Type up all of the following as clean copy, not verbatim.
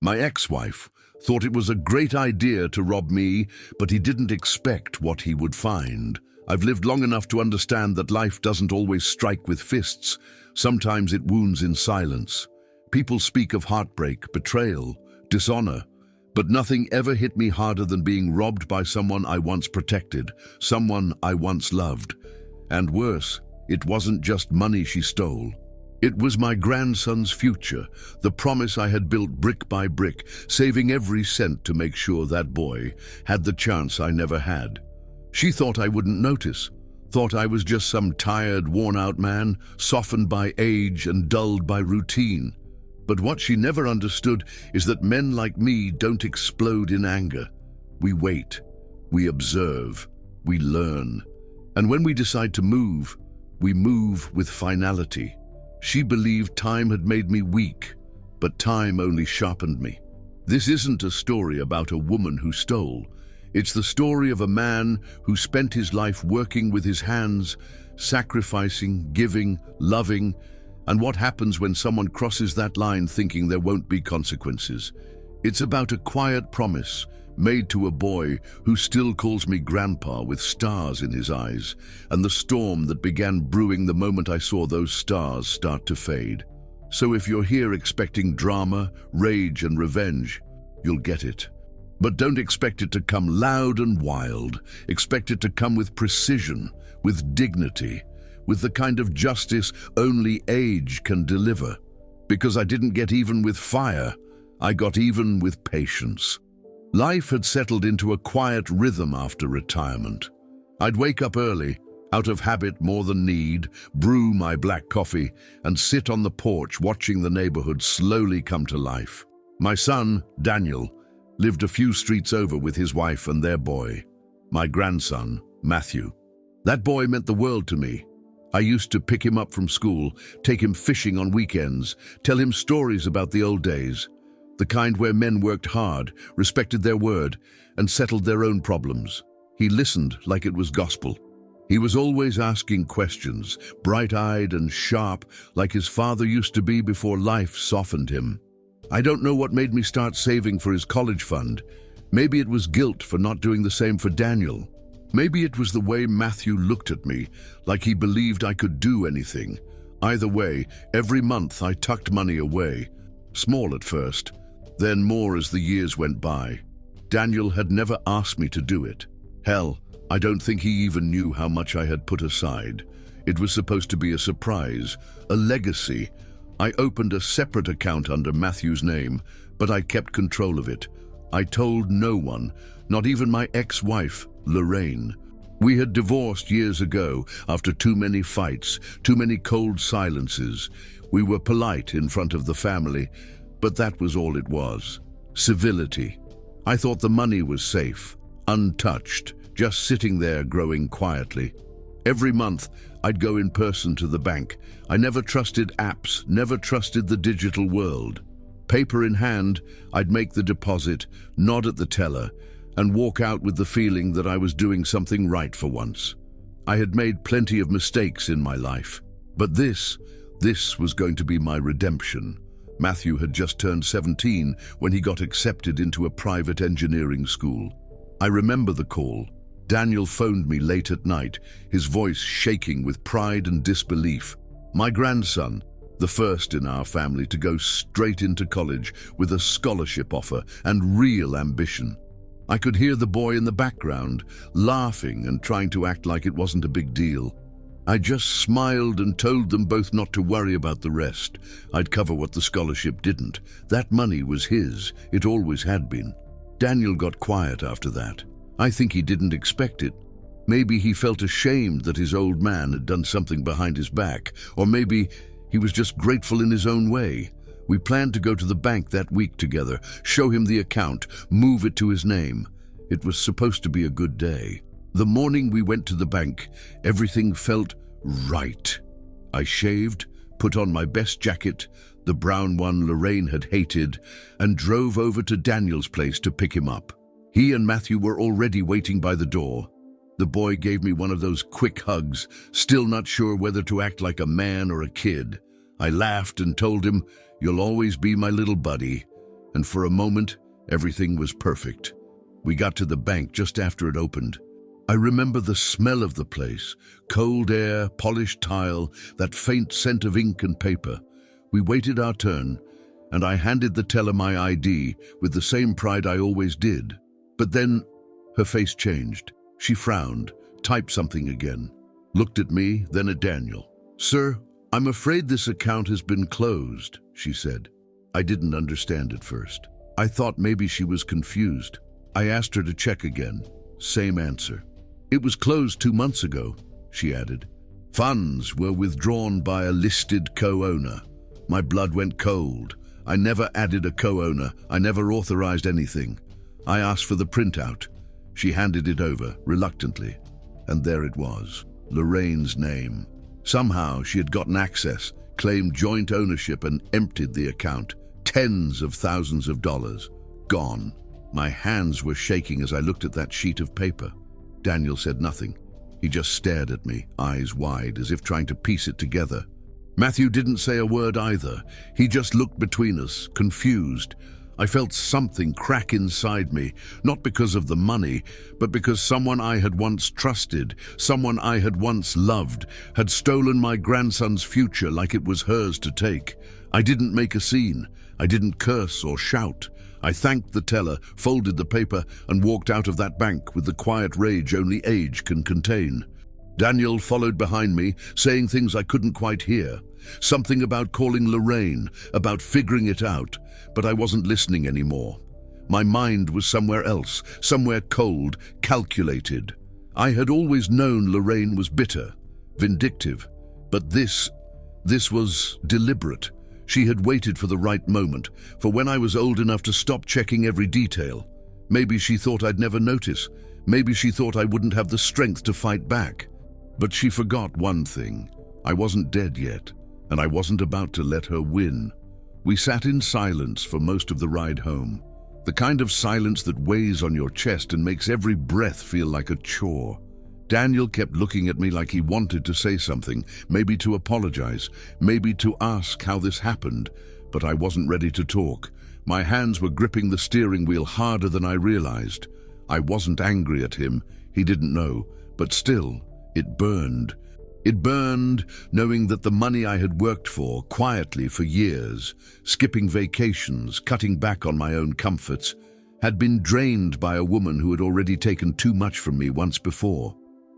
My ex-wife thought it was a great idea to rob me, but he didn't expect what he would find. I've lived long enough to understand that life doesn't always strike with fists. Sometimes it wounds in silence. People speak of heartbreak, betrayal, dishonor, but nothing ever hit me harder than being robbed by someone I once protected, someone I once loved. And worse, it wasn't just money she stole. It was my grandson's future, the promise I had built brick by brick, saving every cent to make sure that boy had the chance I never had. She thought I wouldn't notice, thought I was just some tired, worn-out man, softened by age and dulled by routine. But what she never understood is that men like me don't explode in anger. We wait, we observe, we learn. And when we decide to move, we move with finality. She believed time had made me weak, but time only sharpened me. This isn't a story about a woman who stole. It's the story of a man who spent his life working with his hands, sacrificing, giving, loving, and what happens when someone crosses that line thinking there won't be consequences. It's about a quiet promise made to a boy who still calls me Grandpa with stars in his eyes, and the storm that began brewing the moment I saw those stars start to fade. So if you're here expecting drama, rage, and revenge, you'll get it. But don't expect it to come loud and wild. Expect it to come with precision, with dignity, with the kind of justice only age can deliver. Because I didn't get even with fire, I got even with patience. Life had settled into a quiet rhythm after retirement. I'd wake up early, out of habit more than need, brew my black coffee, and sit on the porch watching the neighborhood slowly come to life. My son, Daniel, lived a few streets over with his wife and their boy. My grandson, Matthew. That boy meant the world to me. I used to pick him up from school, take him fishing on weekends, tell him stories about the old days. The kind where men worked hard, respected their word, and settled their own problems. He listened like it was gospel. He was always asking questions, bright-eyed and sharp, like his father used to be before life softened him. I don't know what made me start saving for his college fund. Maybe it was guilt for not doing the same for Daniel. Maybe it was the way Matthew looked at me, like he believed I could do anything. Either way, every month I tucked money away. Small at first, then more as the years went by. Daniel had never asked me to do it. Hell, I don't think he even knew how much I had put aside. It was supposed to be a surprise, a legacy. I opened a separate account under Matthew's name, but I kept control of it. I told no one, not even my ex-wife, Lorraine. We had divorced years ago after too many fights, too many cold silences. We were polite in front of the family, but that was all it was. Civility. I thought the money was safe, untouched, just sitting there growing quietly. Every month, I'd go in person to the bank. I never trusted apps, never trusted the digital world. Paper in hand, I'd make the deposit, nod at the teller, and walk out with the feeling that I was doing something right for once. I had made plenty of mistakes in my life, but this was going to be my redemption. Matthew had just turned 17 when he got accepted into a private engineering school. I remember the call. Daniel phoned me late at night, his voice shaking with pride and disbelief. My grandson, the first in our family to go straight into college with a scholarship offer and real ambition. I could hear the boy in the background, laughing and trying to act like it wasn't a big deal. I just smiled and told them both not to worry about the rest. I'd cover what the scholarship didn't. That money was his. It always had been. Daniel got quiet after that. I think he didn't expect it. Maybe he felt ashamed that his old man had done something behind his back, or maybe he was just grateful in his own way. We planned to go to the bank that week together, show him the account, move it to his name. It was supposed to be a good day. The morning we went to the bank, everything felt right. I shaved, put on my best jacket, the brown one Lorraine had hated, and drove over to Daniel's place to pick him up. He and Matthew were already waiting by the door. The boy gave me one of those quick hugs, still not sure whether to act like a man or a kid. I laughed and told him, "You'll always be my little buddy." and for a moment, everything was perfect. We got to the bank just after it opened. I remember the smell of the place, cold air, polished tile, that faint scent of ink and paper. We waited our turn, and I handed the teller my ID with the same pride I always did. But then, her face changed. She frowned, typed something again, looked at me, then at Daniel. "Sir, I'm afraid this account has been closed," she said. I didn't understand at first. I thought maybe she was confused. I asked her to check again. Same answer. "It was closed 2 months ago," she added. "Funds were withdrawn by a listed co-owner." My blood went cold. I never added a co-owner. I never authorized anything. I asked for the printout. She handed it over, reluctantly. And there it was, Lorraine's name. Somehow she had gotten access, claimed joint ownership, and emptied the account. Tens of thousands of dollars. Gone. My hands were shaking as I looked at that sheet of paper. Daniel said nothing. He just stared at me, eyes wide, as if trying to piece it together. Matthew didn't say a word either. He just looked between us, confused. I felt something crack inside me, not because of the money, but because someone I had once trusted, someone I had once loved, had stolen my grandson's future like it was hers to take. I didn't make a scene. I didn't curse or shout. I thanked the teller, folded the paper, and walked out of that bank with the quiet rage only age can contain. Daniel followed behind me, saying things I couldn't quite hear. Something about calling Lorraine, about figuring it out, but I wasn't listening anymore. My mind was somewhere else, somewhere cold, calculated. I had always known Lorraine was bitter, vindictive, but this was deliberate. She had waited for the right moment, for when I was old enough to stop checking every detail. Maybe she thought I'd never notice. Maybe she thought I wouldn't have the strength to fight back. But she forgot one thing. I wasn't dead yet, and I wasn't about to let her win. We sat in silence for most of the ride home. The kind of silence that weighs on your chest and makes every breath feel like a chore. Daniel kept looking at me like he wanted to say something, maybe to apologize, maybe to ask how this happened, but I wasn't ready to talk. My hands were gripping the steering wheel harder than I realized. I wasn't angry at him. He didn't know, but still, it burned. It burned knowing that the money I had worked for, quietly for years, skipping vacations, cutting back on my own comforts, had been drained by a woman who had already taken too much from me once before.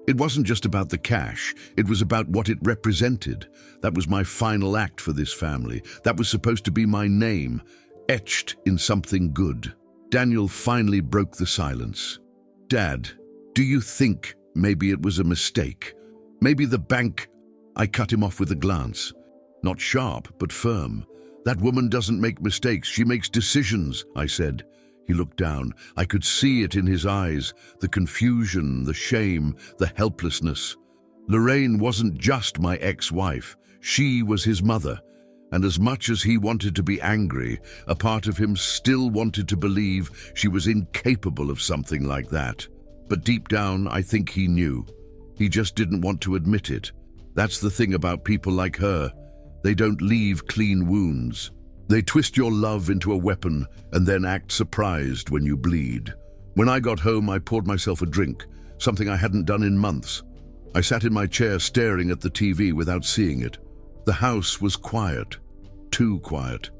It wasn't just about the cash, it was about what it represented. That was my final act for this family. That was supposed to be my name, etched in something good. Daniel finally broke the silence. "Dad, do you think maybe it was a mistake? Maybe the bank—" I cut him off with a glance. Not sharp, but firm. "That woman doesn't make mistakes, she makes decisions," I said. He looked down. I could see it in his eyes, the confusion, the shame, the helplessness. Lorraine wasn't just my ex-wife. She was his mother. And as much as he wanted to be angry, a part of him still wanted to believe she was incapable of something like that. But deep down, I think he knew. He just didn't want to admit it. That's the thing about people like her. They don't leave clean wounds. They twist your love into a weapon and then act surprised when you bleed. When I got home, I poured myself a drink, something I hadn't done in months. I sat in my chair staring at the TV without seeing it. The house was quiet, too quiet.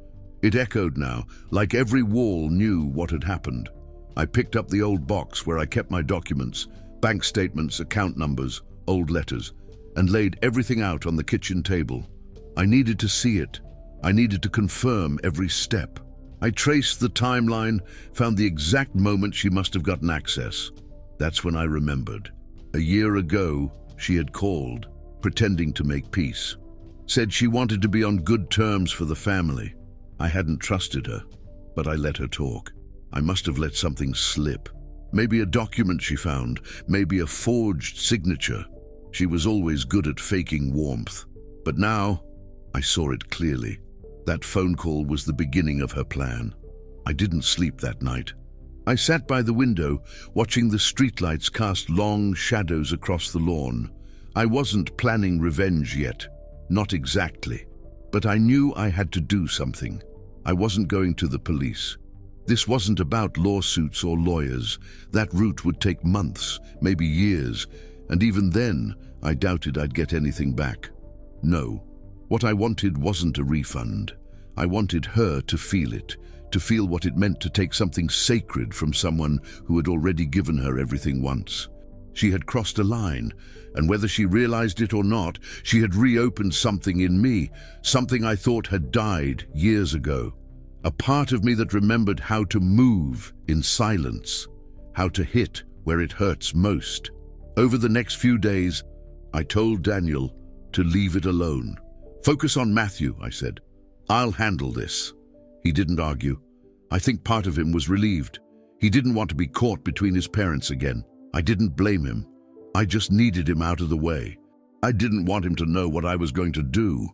It echoed now, like every wall knew what had happened. I picked up the old box where I kept my documents, bank statements, account numbers, old letters, and laid everything out on the kitchen table. I needed to see it. I needed to confirm every step. I traced the timeline, found the exact moment she must have gotten access. That's when I remembered. A year ago, she had called, pretending to make peace. Said she wanted to be on good terms for the family. I hadn't trusted her, but I let her talk. I must have let something slip. Maybe a document she found, maybe a forged signature. She was always good at faking warmth. But now, I saw it clearly. That phone call was the beginning of her plan. I didn't sleep that night. I sat by the window, watching the streetlights cast long shadows across the lawn. I wasn't planning revenge yet. Not exactly. But I knew I had to do something. I wasn't going to the police. This wasn't about lawsuits or lawyers. That route would take months, maybe years, and even then, I doubted I'd get anything back. No, what I wanted wasn't a refund. I wanted her to feel it, to feel what it meant to take something sacred from someone who had already given her everything once. She had crossed a line, and whether she realized it or not, she had reopened something in me, something I thought had died years ago. A part of me that remembered how to move in silence, how to hit where it hurts most. Over the next few days, I told Daniel to leave it alone. "Focus on Matthew," I said. "I'll handle this." He didn't argue. I think part of him was relieved. He didn't want to be caught between his parents again. I didn't blame him. I just needed him out of the way. I didn't want him to know what I was going to do.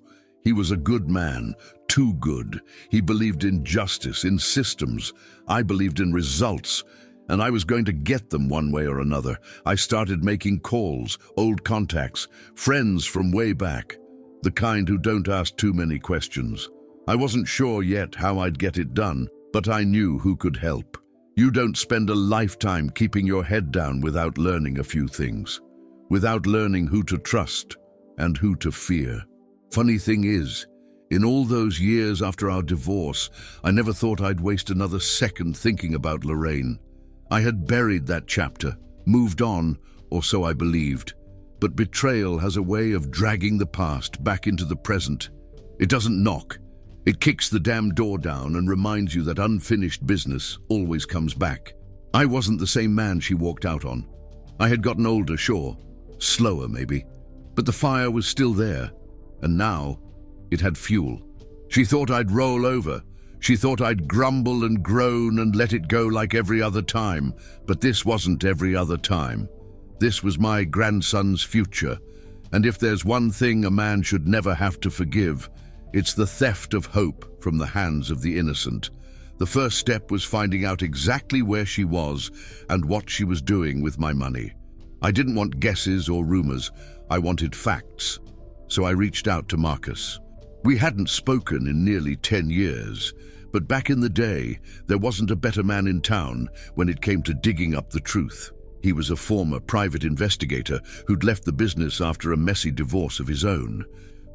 He was a good man, too good. He believed in justice, in systems. I believed in results, and I was going to get them one way or another. I started making calls, old contacts, friends from way back, the kind who don't ask too many questions. I wasn't sure yet how I'd get it done, but I knew who could help. You don't spend a lifetime keeping your head down without learning a few things, without learning who to trust and who to fear. Funny thing is, in all those years after our divorce, I never thought I'd waste another second thinking about Lorraine. I had buried that chapter, moved on, or so I believed. But betrayal has a way of dragging the past back into the present. It doesn't knock. It kicks the damn door down and reminds you that unfinished business always comes back. I wasn't the same man she walked out on. I had gotten older, sure. Slower, maybe. But the fire was still there. And now, it had fuel. She thought I'd roll over. She thought I'd grumble and groan and let it go like every other time. But this wasn't every other time. This was my grandson's future. And if there's one thing a man should never have to forgive, it's the theft of hope from the hands of the innocent. The first step was finding out exactly where she was and what she was doing with my money. I didn't want guesses or rumors. I wanted facts. So I reached out to Marcus. We hadn't spoken in nearly 10 years, but back in the day, there wasn't a better man in town when it came to digging up the truth. He was a former private investigator who'd left the business after a messy divorce of his own.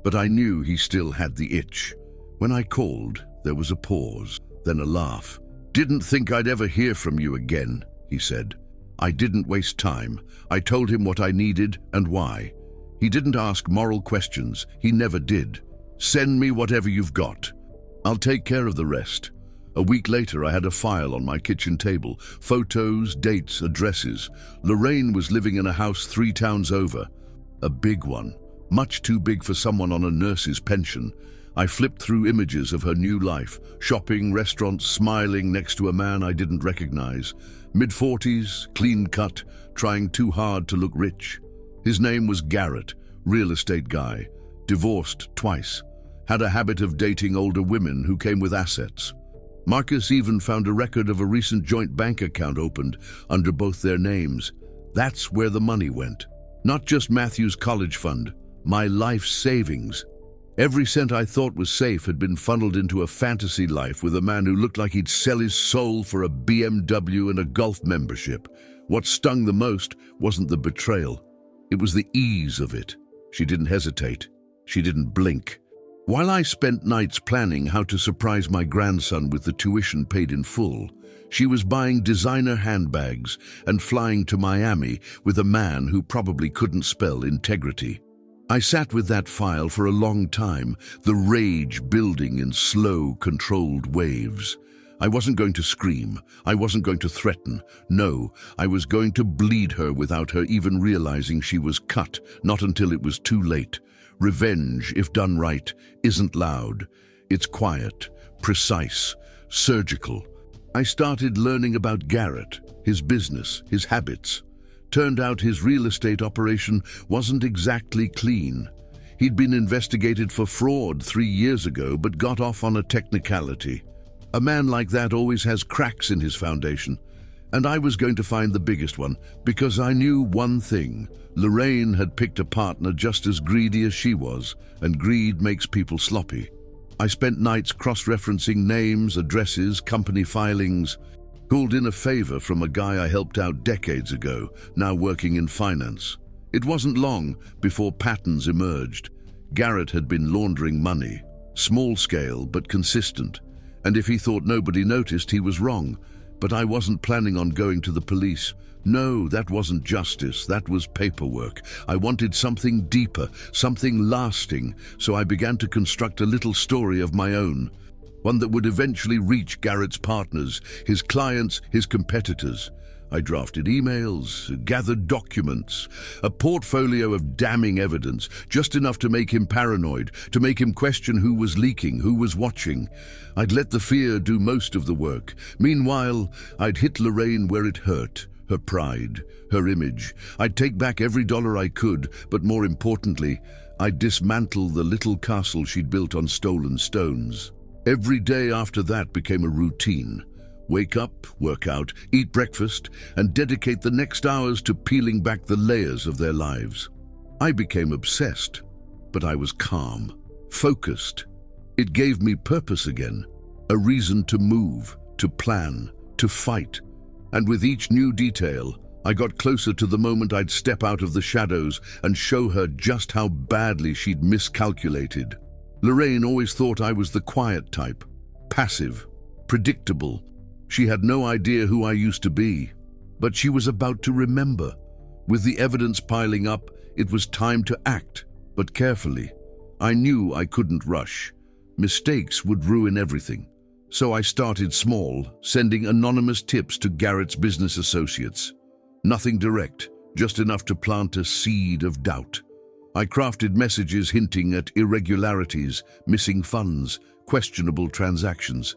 But I knew he still had the itch. When I called, there was a pause, then a laugh. "Didn't think I'd ever hear from you again," he said. I didn't waste time. I told him what I needed and why. He didn't ask moral questions. He never did. "Send me whatever you've got. I'll take care of the rest." A week later, I had a file on my kitchen table. Photos, dates, addresses. Lorraine was living in a house 3 towns over. A big one. Much too big for someone on a nurse's pension. I flipped through images of her new life, shopping, restaurants, smiling next to a man I didn't recognize. Mid-40s, clean-cut, trying too hard to look rich. His name was Garrett, real estate guy, divorced twice, had a habit of dating older women who came with assets. Marcus even found a record of a recent joint bank account opened under both their names. That's where the money went. Not just Matthew's college fund, my life savings. Every cent I thought was safe had been funneled into a fantasy life with a man who looked like he'd sell his soul for a BMW and a golf membership. What stung the most wasn't the betrayal. It was the ease of it. She didn't hesitate. She didn't blink. While I spent nights planning how to surprise my grandson with the tuition paid in full, she was buying designer handbags and flying to Miami with a man who probably couldn't spell integrity. I sat with that file for a long time, the rage building in slow, controlled waves. I wasn't going to scream. I wasn't going to threaten. No, I was going to bleed her without her even realizing she was cut, not until it was too late. Revenge, if done right, isn't loud. It's quiet, precise, surgical. I started learning about Garrett, his business, his habits. Turned out his real estate operation wasn't exactly clean. He'd been investigated for fraud 3 years ago, but got off on a technicality. A man like that always has cracks in his foundation. And I was going to find the biggest one, because I knew one thing. Lorraine had picked a partner just as greedy as she was, and greed makes people sloppy. I spent nights cross-referencing names, addresses, company filings, called in a favor from a guy I helped out decades ago, now working in finance. It wasn't long before patterns emerged. Garrett had been laundering money, small scale but consistent, and if he thought nobody noticed, he was wrong. But I wasn't planning on going to the police. No, that wasn't justice, that was paperwork. I wanted something deeper, something lasting, so I began to construct a little story of my own, one that would eventually reach Garrett's partners, his clients, his competitors. I drafted emails, gathered documents, a portfolio of damning evidence, just enough to make him paranoid, to make him question who was leaking, who was watching. I'd let the fear do most of the work. Meanwhile, I'd hit Lorraine where it hurt. Her pride, her image. I'd take back every dollar I could, but more importantly, I'd dismantle the little castle she'd built on stolen stones. Every day after that became a routine. Wake up, work out, eat breakfast, and dedicate the next hours to peeling back the layers of their lives. I became obsessed, but I was calm, focused. It gave me purpose again, a reason to move, to plan, to fight. And with each new detail, I got closer to the moment I'd step out of the shadows and show her just how badly she'd miscalculated. Lorraine always thought I was the quiet type, passive, predictable. She had no idea who I used to be, but she was about to remember. With the evidence piling up, it was time to act, but carefully. I knew I couldn't rush. Mistakes would ruin everything. So I started small, sending anonymous tips to Garrett's business associates. Nothing direct, just enough to plant a seed of doubt. I crafted messages hinting at irregularities, missing funds, questionable transactions.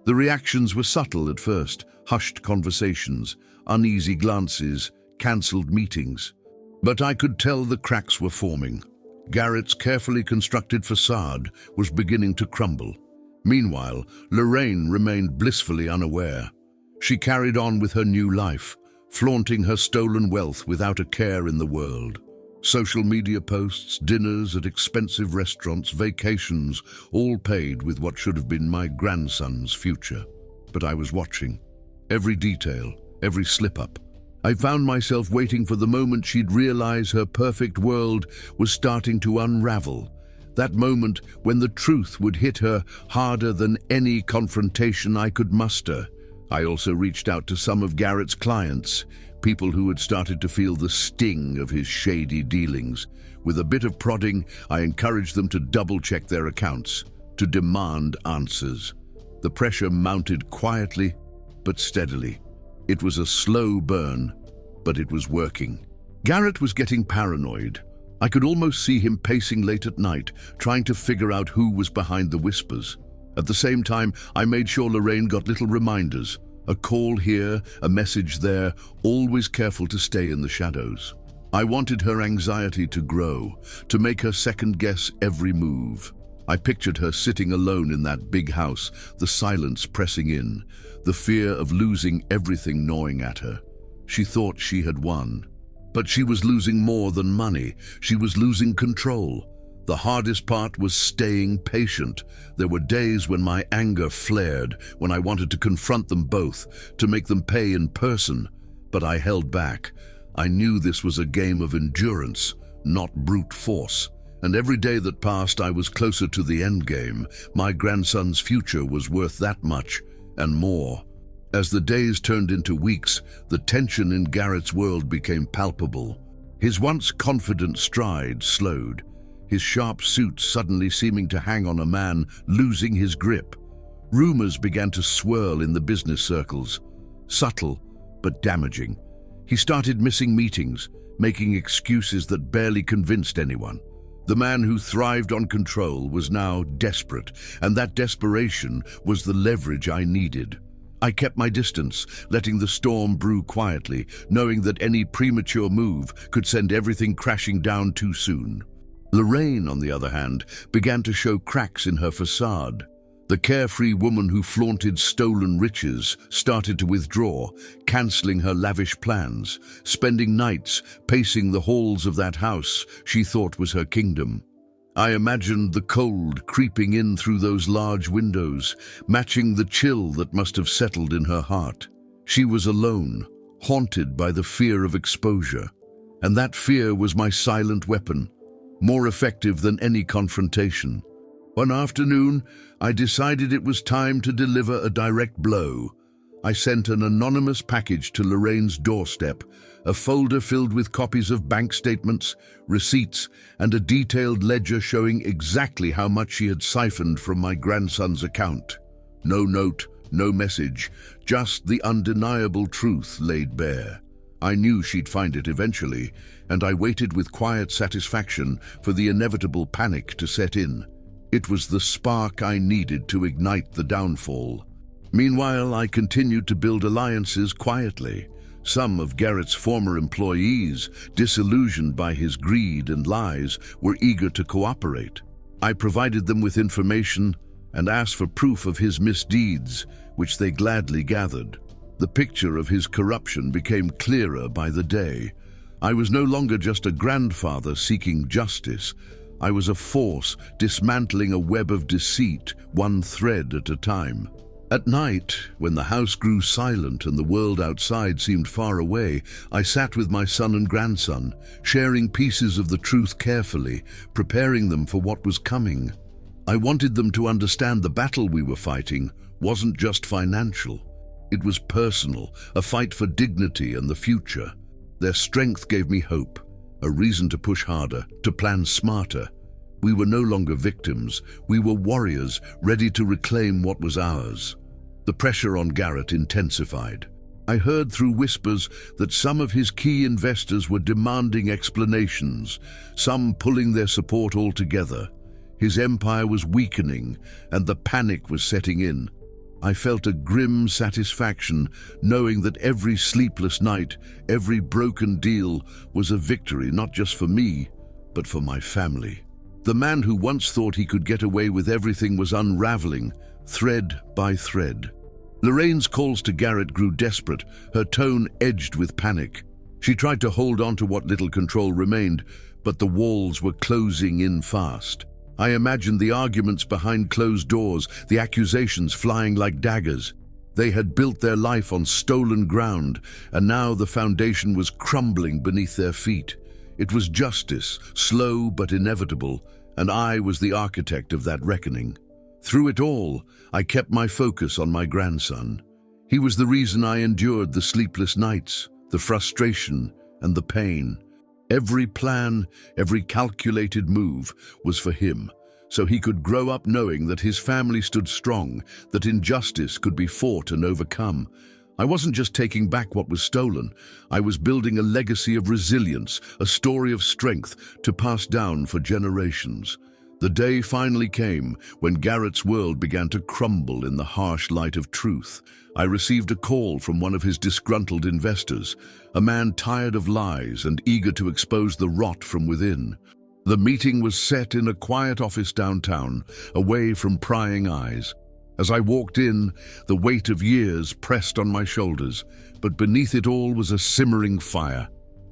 The reactions were subtle at first, hushed conversations, uneasy glances, cancelled meetings. But I could tell the cracks were forming. Garrett's carefully constructed facade was beginning to crumble. Meanwhile, Lorraine remained blissfully unaware. She carried on with her new life, flaunting her stolen wealth without a care in the world. Social media posts, dinners at expensive restaurants, vacations, all paid with what should have been my grandson's future. But I was watching. Every detail, every slip-up. I found myself waiting for the moment she'd realize her perfect world was starting to unravel. That moment when the truth would hit her harder than any confrontation I could muster. I also reached out to some of Garrett's clients, people who had started to feel the sting of his shady dealings. With a bit of prodding, I encouraged them to double-check their accounts, to demand answers. The pressure mounted quietly but steadily. It was a slow burn, but it was working. Garrett was getting paranoid. I could almost see him pacing late at night, trying to figure out who was behind the whispers. At the same time, I made sure Lorraine got little reminders. A call here, a message there, always careful to stay in the shadows. I wanted her anxiety to grow, to make her second-guess every move. I pictured her sitting alone in that big house, the silence pressing in, the fear of losing everything gnawing at her. She thought she had won. But she was losing more than money. She was losing control. The hardest part was staying patient. There were days when my anger flared, when I wanted to confront them both, to make them pay in person. But I held back. I knew this was a game of endurance, not brute force. And every day that passed, I was closer to the end game. My grandson's future was worth that much, and more. As the days turned into weeks, the tension in Garrett's world became palpable. His once confident stride slowed, his sharp suit suddenly seeming to hang on a man losing his grip. Rumors began to swirl in the business circles, subtle but damaging. He started missing meetings, making excuses that barely convinced anyone. The man who thrived on control was now desperate, and that desperation was the leverage I needed. I kept my distance, letting the storm brew quietly, knowing that any premature move could send everything crashing down too soon. Lorraine, on the other hand, began to show cracks in her facade. The carefree woman who flaunted stolen riches started to withdraw, cancelling her lavish plans, spending nights pacing the halls of that house she thought was her kingdom. I imagined the cold creeping in through those large windows, matching the chill that must have settled in her heart. She was alone, haunted by the fear of exposure. And that fear was my silent weapon, more effective than any confrontation. One afternoon, I decided it was time to deliver a direct blow. I sent an anonymous package to Lorraine's doorstep, a folder filled with copies of bank statements, receipts, and a detailed ledger showing exactly how much she had siphoned from my grandson's account. No note, no message, just the undeniable truth laid bare. I knew she'd find it eventually, and I waited with quiet satisfaction for the inevitable panic to set in. It was the spark I needed to ignite the downfall. Meanwhile, I continued to build alliances quietly. Some of Garrett's former employees, disillusioned by his greed and lies, were eager to cooperate. I provided them with information and asked for proof of his misdeeds, which they gladly gathered. The picture of his corruption became clearer by the day. I was no longer just a grandfather seeking justice. I was a force dismantling a web of deceit, one thread at a time. At night, when the house grew silent and the world outside seemed far away, I sat with my son and grandson, sharing pieces of the truth carefully, preparing them for what was coming. I wanted them to understand the battle we were fighting wasn't just financial. It was personal, a fight for dignity and the future. Their strength gave me hope, a reason to push harder, to plan smarter. We were no longer victims. We were warriors, ready to reclaim what was ours. The pressure on Garrett intensified. I heard through whispers that some of his key investors were demanding explanations, some pulling their support altogether. His empire was weakening, and the panic was setting in. I felt a grim satisfaction knowing that every sleepless night, every broken deal was a victory not just for me, but for my family. The man who once thought he could get away with everything was unraveling, thread by thread. Lorraine's calls to Garrett grew desperate, her tone edged with panic. She tried to hold on to what little control remained, but the walls were closing in fast. I imagined the arguments behind closed doors, the accusations flying like daggers. They had built their life on stolen ground, and now the foundation was crumbling beneath their feet. It was justice, slow but inevitable, and I was the architect of that reckoning. Through it all, I kept my focus on my grandson. He was the reason I endured the sleepless nights, the frustration, and the pain. Every plan, every calculated move was for him, so he could grow up knowing that his family stood strong, that injustice could be fought and overcome. I wasn't just taking back what was stolen. I was building a legacy of resilience, a story of strength to pass down for generations. The day finally came when Garrett's world began to crumble in the harsh light of truth. I received a call from one of his disgruntled investors, a man tired of lies and eager to expose the rot from within. The meeting was set in a quiet office downtown, away from prying eyes. As I walked in, the weight of years pressed on my shoulders, but beneath it all was a simmering fire,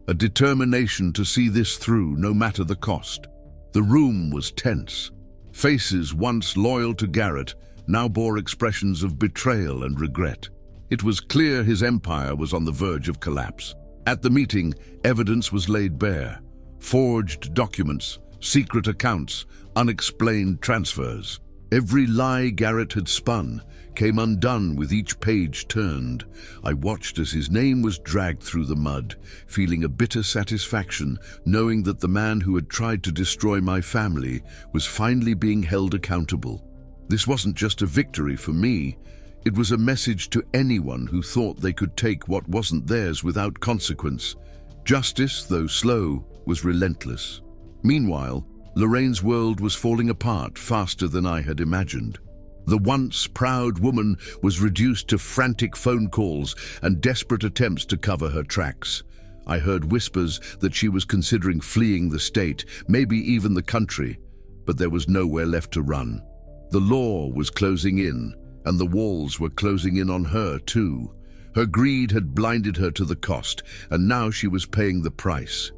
a determination to see this through no matter the cost. The room was tense. Faces once loyal to Garrett now bore expressions of betrayal and regret. It was clear his empire was on the verge of collapse. At the meeting, evidence was laid bare. Forged documents, secret accounts, unexplained transfers. Every lie Garrett had spun came undone with each page turned. I watched as his name was dragged through the mud, feeling a bitter satisfaction knowing that the man who had tried to destroy my family was finally being held accountable. This wasn't just a victory for me. It was a message to anyone who thought they could take what wasn't theirs without consequence. Justice, though slow, was relentless. Meanwhile, Lorraine's world was falling apart faster than I had imagined. The once proud woman was reduced to frantic phone calls and desperate attempts to cover her tracks. I heard whispers that she was considering fleeing the state, maybe even the country, but there was nowhere left to run. The law was closing in, and the walls were closing in on her too. Her greed had blinded her to the cost, and now she was paying the price.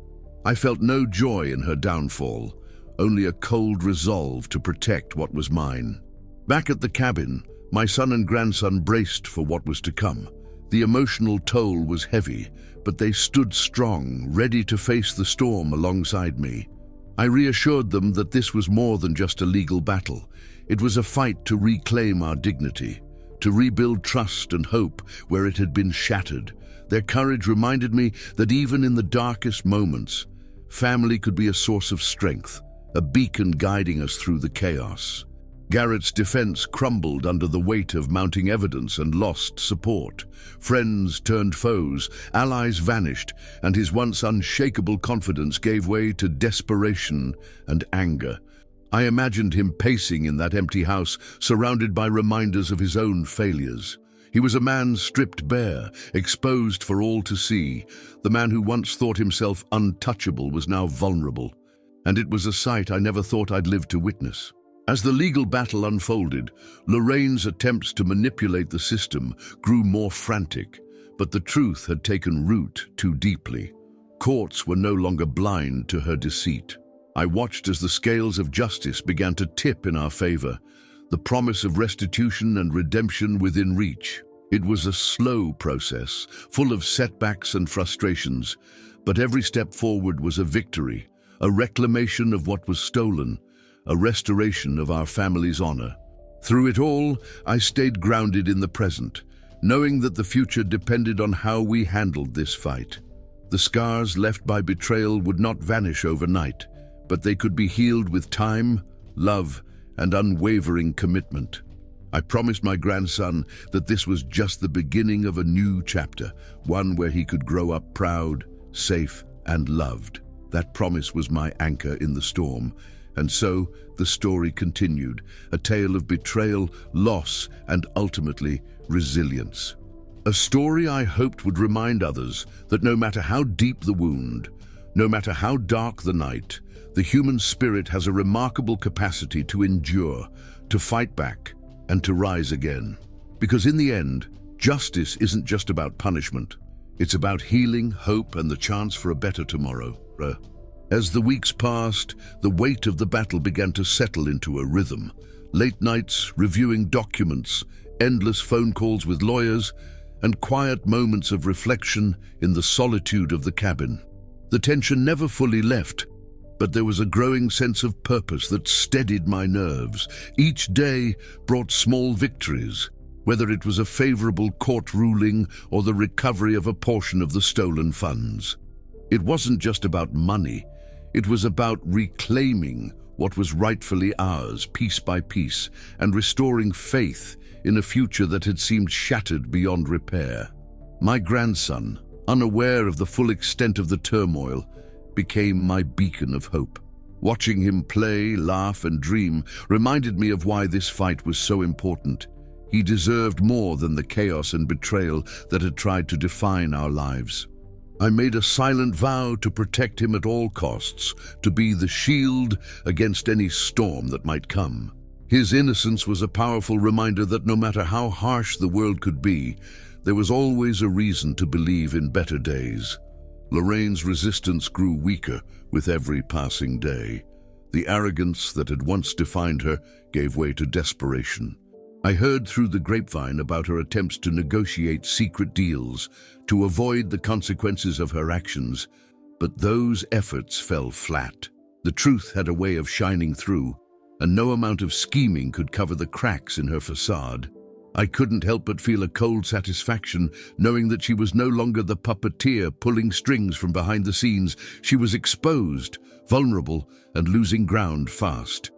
I felt no joy in her downfall, only a cold resolve to protect what was mine. Back at the cabin, my son and grandson braced for what was to come. The emotional toll was heavy, but they stood strong, ready to face the storm alongside me. I reassured them that this was more than just a legal battle. It was a fight to reclaim our dignity, to rebuild trust and hope where it had been shattered. Their courage reminded me that even in the darkest moments, family could be a source of strength, a beacon guiding us through the chaos. Garrett's defense crumbled under the weight of mounting evidence and lost support. Friends turned foes, allies vanished, and his once unshakable confidence gave way to desperation and anger. I imagined him pacing in that empty house, surrounded by reminders of his own failures. He was a man stripped bare, exposed for all to see. The man who once thought himself untouchable was now vulnerable, and it was a sight I never thought I'd live to witness. As the legal battle unfolded, Lorraine's attempts to manipulate the system grew more frantic, but the truth had taken root too deeply. Courts were no longer blind to her deceit. I watched as the scales of justice began to tip in our favor, the promise of restitution and redemption within reach. It was a slow process, full of setbacks and frustrations, but every step forward was a victory, a reclamation of what was stolen, a restoration of our family's honor. Through it all, I stayed grounded in the present, knowing that the future depended on how we handled this fight. The scars left by betrayal would not vanish overnight, but they could be healed with time, love, and unwavering commitment. I promised my grandson that this was just the beginning of a new chapter, one where he could grow up proud, safe, and loved. That promise was my anchor in the storm. And so, the story continued, a tale of betrayal, loss, and ultimately, resilience. A story I hoped would remind others that no matter how deep the wound, no matter how dark the night, the human spirit has a remarkable capacity to endure, to fight back, and to rise again. Because in the end, justice isn't just about punishment. It's about healing, hope, and the chance for a better tomorrow. As the weeks passed, the weight of the battle began to settle into a rhythm. Late nights, reviewing documents, endless phone calls with lawyers, and quiet moments of reflection in the solitude of the cabin. The tension never fully left, but there was a growing sense of purpose that steadied my nerves. Each day brought small victories, whether it was a favorable court ruling or the recovery of a portion of the stolen funds. It wasn't just about money. It was about reclaiming what was rightfully ours, piece by piece, and restoring faith in a future that had seemed shattered beyond repair. My grandson, unaware of the full extent of the turmoil, became my beacon of hope. Watching him play, laugh, and dream reminded me of why this fight was so important. He deserved more than the chaos and betrayal that had tried to define our lives. I made a silent vow to protect him at all costs, to be the shield against any storm that might come. His innocence was a powerful reminder that no matter how harsh the world could be, there was always a reason to believe in better days. Lorraine's resistance grew weaker with every passing day. The arrogance that had once defined her gave way to desperation. I heard through the grapevine about her attempts to negotiate secret deals, to avoid the consequences of her actions, but those efforts fell flat. The truth had a way of shining through, and no amount of scheming could cover the cracks in her facade. I couldn't help but feel a cold satisfaction, knowing that she was no longer the puppeteer pulling strings from behind the scenes. She was exposed, vulnerable, and losing ground fast.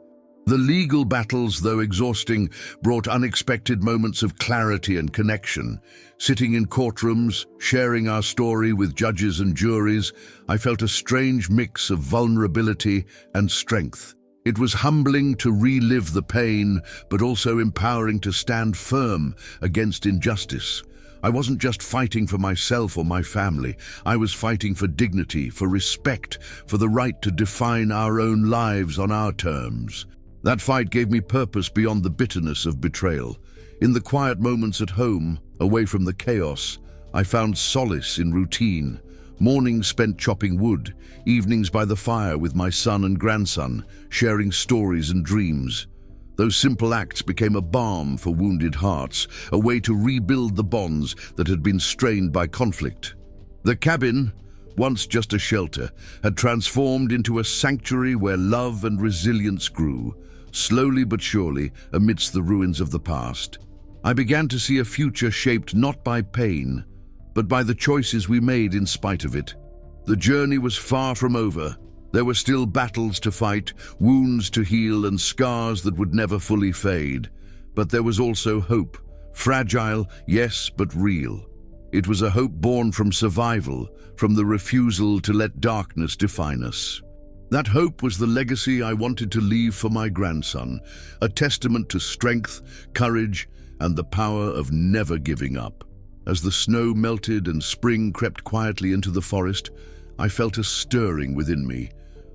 The legal battles, though exhausting, brought unexpected moments of clarity and connection. Sitting in courtrooms, sharing our story with judges and juries, I felt a strange mix of vulnerability and strength. It was humbling to relive the pain, but also empowering to stand firm against injustice. I wasn't just fighting for myself or my family. I was fighting for dignity, for respect, for the right to define our own lives on our terms. That fight gave me purpose beyond the bitterness of betrayal. In the quiet moments at home, away from the chaos, I found solace in routine. Mornings spent chopping wood, evenings by the fire with my son and grandson, sharing stories and dreams. Those simple acts became a balm for wounded hearts, a way to rebuild the bonds that had been strained by conflict. The cabin, once just a shelter, had transformed into a sanctuary where love and resilience grew, slowly but surely amidst the ruins of the past. I began to see a future shaped not by pain, but by the choices we made in spite of it. The journey was far from over. There were still battles to fight, wounds to heal, and scars that would never fully fade. But there was also hope, fragile, yes, but real. It was a hope born from survival, from the refusal to let darkness define us. That hope was the legacy I wanted to leave for my grandson, a testament to strength, courage, and the power of never giving up. As the snow melted and spring crept quietly into the forest, I felt a stirring within me,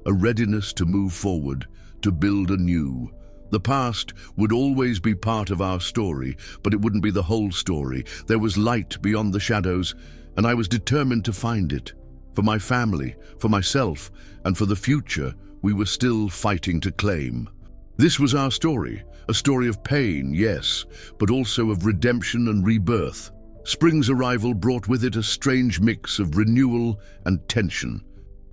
a readiness to move forward, to build anew. The past would always be part of our story, but it wouldn't be the whole story. There was light beyond the shadows, and I was determined to find it. For my family, for myself, and for the future we were still fighting to claim. This was our story, a story of pain, yes, but also of redemption and rebirth. Spring's arrival brought with it a strange mix of renewal and tension.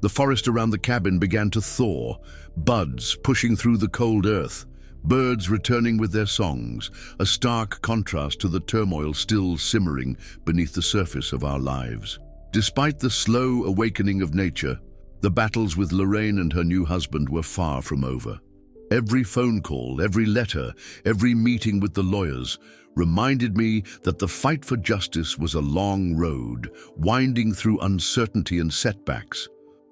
The forest around the cabin began to thaw, buds pushing through the cold earth, birds returning with their songs, a stark contrast to the turmoil still simmering beneath the surface of our lives. Despite the slow awakening of nature, the battles with Lorraine and her new husband were far from over. Every phone call, every letter, every meeting with the lawyers reminded me that the fight for justice was a long road, winding through uncertainty and setbacks.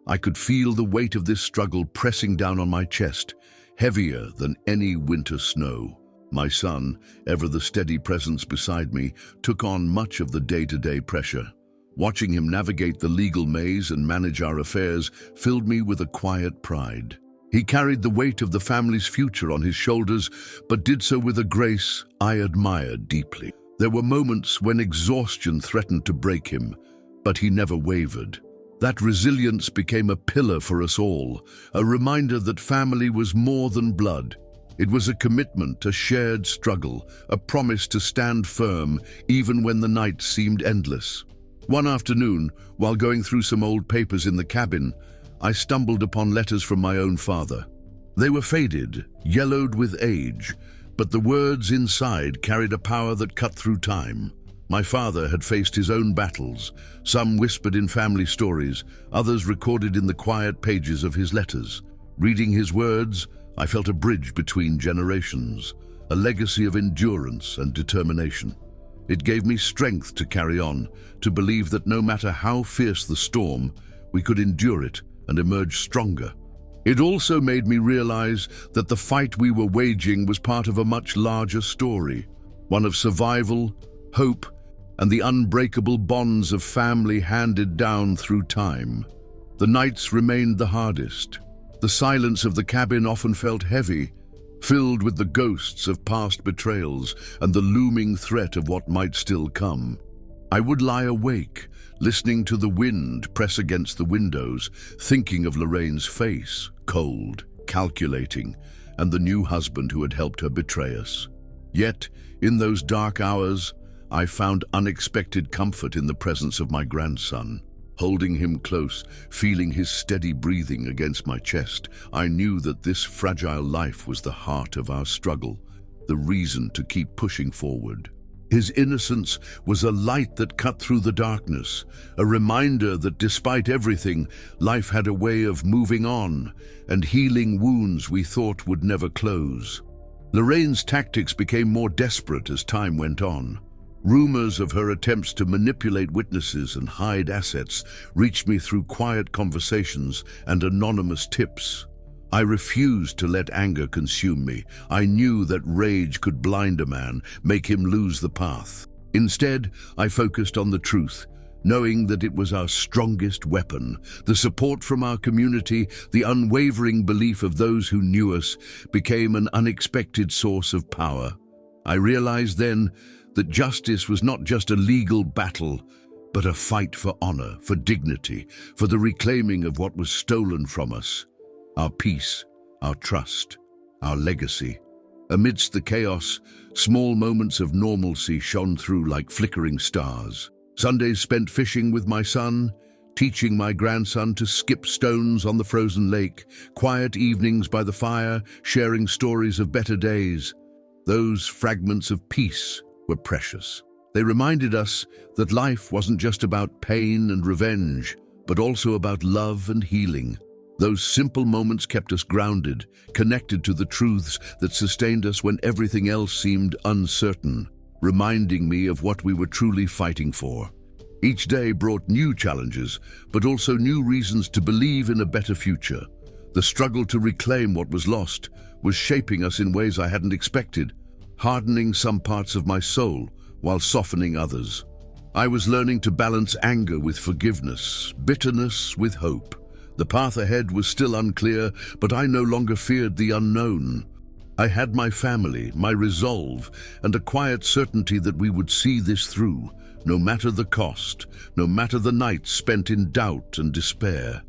I could feel the weight of this struggle pressing down on my chest, heavier than any winter snow. My son, ever the steady presence beside me, took on much of the day-to-day pressure. Watching him navigate the legal maze and manage our affairs filled me with a quiet pride. He carried the weight of the family's future on his shoulders, but did so with a grace I admired deeply. There were moments when exhaustion threatened to break him, but he never wavered. That resilience became a pillar for us all, a reminder that family was more than blood. It was a commitment, a shared struggle, a promise to stand firm even when the night seemed endless. One afternoon, while going through some old papers in the cabin, I stumbled upon letters from my own father. They were faded, yellowed with age, but the words inside carried a power that cut through time. My father had faced his own battles, some whispered in family stories, others recorded in the quiet pages of his letters. Reading his words, I felt a bridge between generations, a legacy of endurance and determination. It gave me strength to carry on, to believe that no matter how fierce the storm, we could endure it and emerge stronger. It also made me realize that the fight we were waging was part of a much larger story, one of survival, hope, and the unbreakable bonds of family handed down through time. The nights remained the hardest. The silence of the cabin often felt heavy, filled with the ghosts of past betrayals and the looming threat of what might still come. I would lie awake, listening to the wind press against the windows, thinking of Lorraine's face, cold, calculating, and the new husband who had helped her betray us. Yet, in those dark hours, I found unexpected comfort in the presence of my grandson. Holding him close, feeling his steady breathing against my chest, I knew that this fragile life was the heart of our struggle, the reason to keep pushing forward. His innocence was a light that cut through the darkness, a reminder that despite everything, life had a way of moving on and healing wounds we thought would never close. Lorraine's tactics became more desperate as time went on. Rumors of her attempts to manipulate witnesses and hide assets reached me through quiet conversations and anonymous tips. I refused to let anger consume me. I knew that rage could blind a man, make him lose the path. Instead, I focused on the truth, knowing that it was our strongest weapon. The support from our community, the unwavering belief of those who knew us, became an unexpected source of power. I realized then that justice was not just a legal battle, but a fight for honor, for dignity, for the reclaiming of what was stolen from us. Our peace, our trust, our legacy. Amidst the chaos, small moments of normalcy shone through like flickering stars. Sundays spent fishing with my son, teaching my grandson to skip stones on the frozen lake, quiet evenings by the fire, sharing stories of better days. Those fragments of peace were precious. They reminded us that life wasn't just about pain and revenge, but also about love and healing. Those simple moments kept us grounded, connected to the truths that sustained us when everything else seemed uncertain, reminding me of what we were truly fighting for. Each day brought new challenges, but also new reasons to believe in a better future. The struggle to reclaim what was lost was shaping us in ways I hadn't expected, hardening some parts of my soul while softening others. I was learning to balance anger with forgiveness, bitterness with hope. The path ahead was still unclear, but I no longer feared the unknown. I had my family, my resolve, and a quiet certainty that we would see this through, no matter the cost, no matter the nights spent in doubt and despair.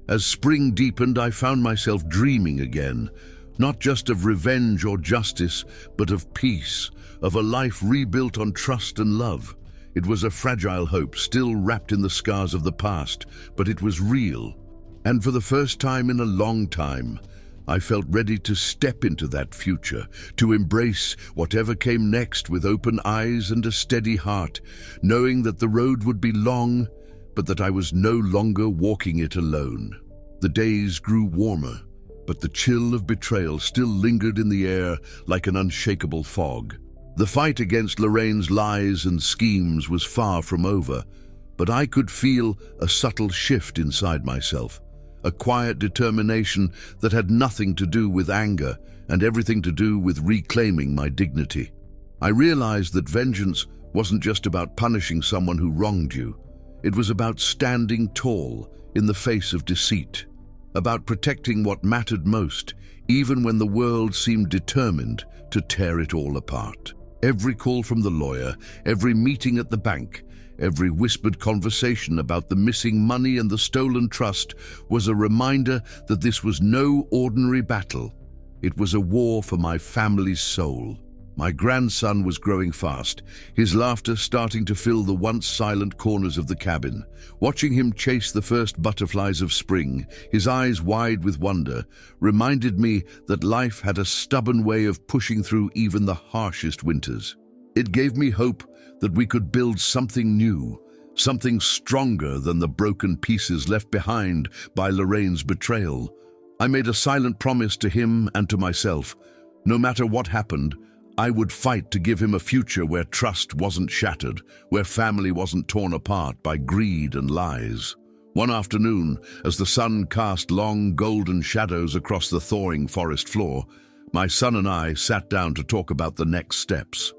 As spring deepened, I found myself dreaming again, not just of revenge or justice, but of peace, of a life rebuilt on trust and love. It was a fragile hope, still wrapped in the scars of the past, but it was real. And for the first time in a long time, I felt ready to step into that future, to embrace whatever came next with open eyes and a steady heart, knowing that the road would be long, but that I was no longer walking it alone. The days grew warmer, but the chill of betrayal still lingered in the air like an unshakable fog. The fight against Lorraine's lies and schemes was far from over, but I could feel a subtle shift inside myself. A quiet determination that had nothing to do with anger and everything to do with reclaiming my dignity. I realized that vengeance wasn't just about punishing someone who wronged you. It was about standing tall in the face of deceit, about protecting what mattered most, even when the world seemed determined to tear it all apart. Every call from the lawyer, every meeting at the bank, every whispered conversation about the missing money and the stolen trust was a reminder that this was no ordinary battle. It was a war for my family's soul. My grandson was growing fast, his laughter starting to fill the once silent corners of the cabin. Watching him chase the first butterflies of spring, his eyes wide with wonder, reminded me that life had a stubborn way of pushing through even the harshest winters. It gave me hope that we could build something new, something stronger than the broken pieces left behind by Lorraine's betrayal. I made a silent promise to him and to myself. No matter what happened, I would fight to give him a future where trust wasn't shattered, where family wasn't torn apart by greed and lies. One afternoon, as the sun cast long golden shadows across the thawing forest floor, my son and I sat down to talk about the next steps.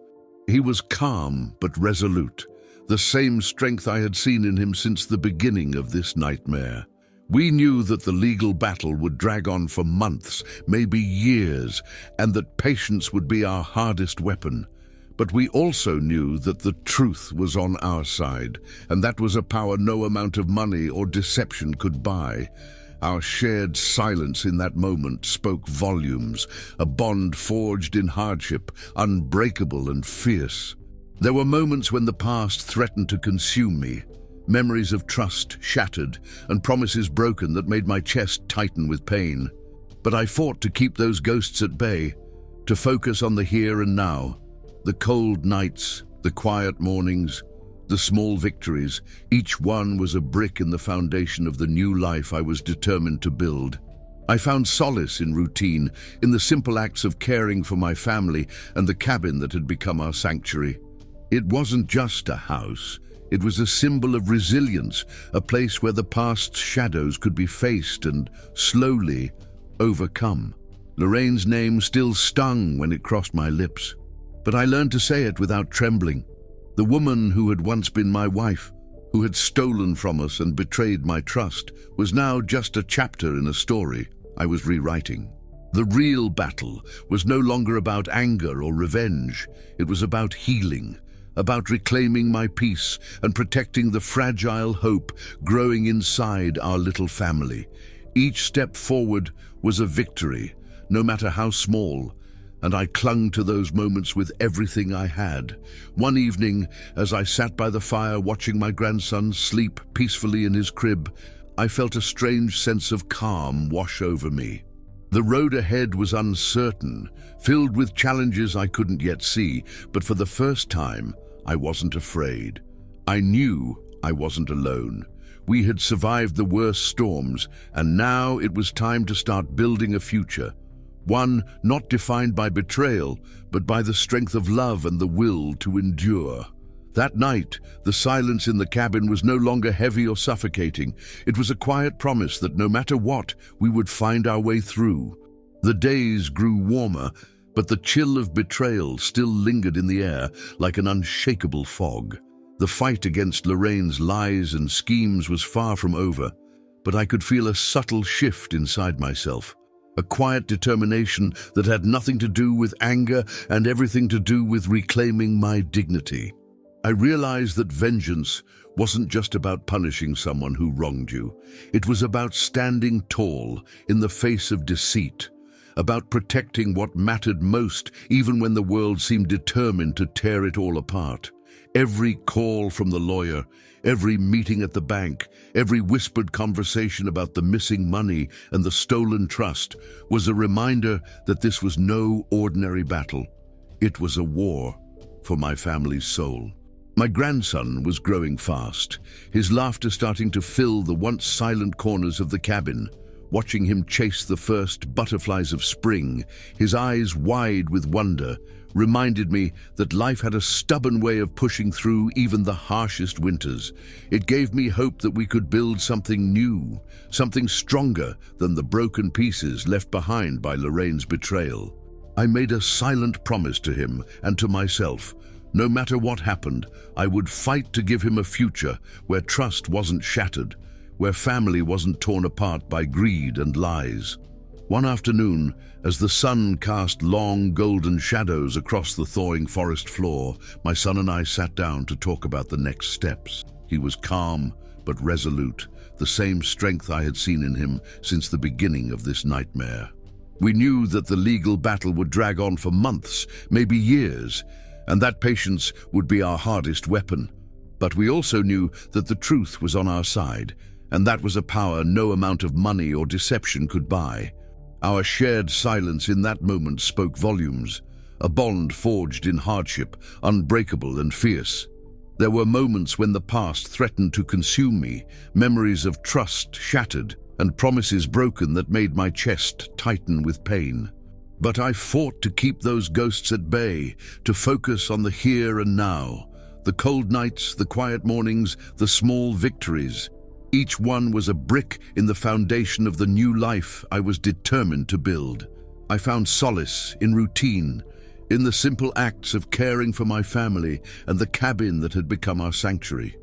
He was calm but resolute, the same strength I had seen in him since the beginning of this nightmare. We knew that the legal battle would drag on for months, maybe years, and that patience would be our hardest weapon. But we also knew that the truth was on our side, and that was a power no amount of money or deception could buy. Our shared silence in that moment spoke volumes, a bond forged in hardship, unbreakable and fierce. There were moments when the past threatened to consume me, memories of trust shattered and promises broken that made my chest tighten with pain. But I fought to keep those ghosts at bay, to focus on the here and now, the cold nights, the quiet mornings, the small victories. Each one was a brick in the foundation of the new life I was determined to build. I found solace in routine, in the simple acts of caring for my family and the cabin that had become our sanctuary. It wasn't just a house. It was a symbol of resilience, a place where the past's shadows could be faced and slowly overcome. Lorraine's name still stung when it crossed my lips, but I learned to say it without trembling. The woman who had once been my wife, who had stolen from us and betrayed my trust, was now just a chapter in a story I was rewriting. The real battle was no longer about anger or revenge. It was about healing, about reclaiming my peace and protecting the fragile hope growing inside our little family. Each step forward was a victory, no matter how small, and I clung to those moments with everything I had. One evening, as I sat by the fire watching my grandson sleep peacefully in his crib, I felt a strange sense of calm wash over me. The road ahead was uncertain, filled with challenges I couldn't yet see, but for the first time, I wasn't afraid. I knew I wasn't alone. We had survived the worst storms, and now it was time to start building a future. One not defined by betrayal, but by the strength of love and the will to endure. That night, the silence in the cabin was no longer heavy or suffocating. It was a quiet promise that no matter what, we would find our way through. The days grew warmer, but the chill of betrayal still lingered in the air like an unshakable fog. The fight against Lorraine's lies and schemes was far from over, but I could feel a subtle shift inside myself. A quiet determination that had nothing to do with anger and everything to do with reclaiming my dignity. I realized that vengeance wasn't just about punishing someone who wronged you. It was about standing tall in the face of deceit, about protecting what mattered most even when the world seemed determined to tear it all apart. Every call from the lawyer, every meeting at the bank, every whispered conversation about the missing money and the stolen trust was a reminder that this was no ordinary battle. It was a war for my family's soul. My grandson was growing fast, his laughter starting to fill the once silent corners of the cabin. Watching him chase the first butterflies of spring, his eyes wide with wonder, reminded me that life had a stubborn way of pushing through even the harshest winters. It gave me hope that we could build something new, something stronger than the broken pieces left behind by Lorraine's betrayal. I made a silent promise to him and to myself. No matter what happened, I would fight to give him a future where trust wasn't shattered, where family wasn't torn apart by greed and lies. One afternoon, as the sun cast long golden shadows across the thawing forest floor, my son and I sat down to talk about the next steps. He was calm but resolute, the same strength I had seen in him since the beginning of this nightmare. We knew that the legal battle would drag on for months, maybe years, and that patience would be our hardest weapon. But we also knew that the truth was on our side, and that was a power no amount of money or deception could buy. Our shared silence in that moment spoke volumes, a bond forged in hardship, unbreakable and fierce. There were moments when the past threatened to consume me, memories of trust shattered, and promises broken that made my chest tighten with pain. But I fought to keep those ghosts at bay, to focus on the here and now, the cold nights, the quiet mornings, the small victories. Each one was a brick in the foundation of the new life I was determined to build. I found solace in routine, in the simple acts of caring for my family and the cabin that had become our sanctuary.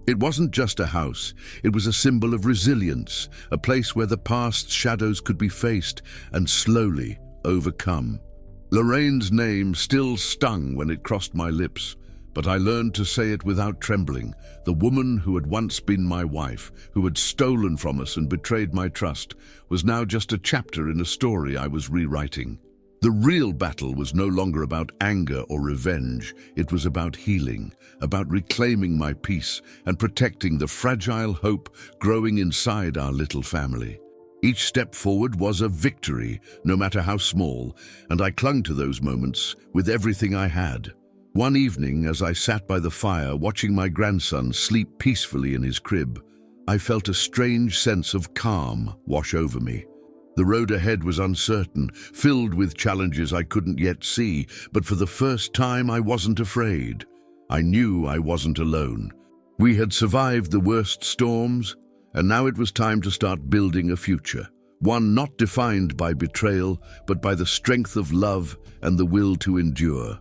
It wasn't just a house, it was a symbol of resilience, a place where the past's shadows could be faced and slowly overcome. Lorraine's name still stung when it crossed my lips, but I learned to say it without trembling. The woman who had once been my wife, who had stolen from us and betrayed my trust, was now just a chapter in a story I was rewriting. The real battle was no longer about anger or revenge. It was about healing, about reclaiming my peace and protecting the fragile hope growing inside our little family. Each step forward was a victory, no matter how small, and I clung to those moments with everything I had. One evening, as I sat by the fire watching my grandson sleep peacefully in his crib, I felt a strange sense of calm wash over me. The road ahead was uncertain, filled with challenges I couldn't yet see, but for the first time I wasn't afraid. I knew I wasn't alone. We had survived the worst storms, and now it was time to start building a future, one not defined by betrayal, but by the strength of love and the will to endure.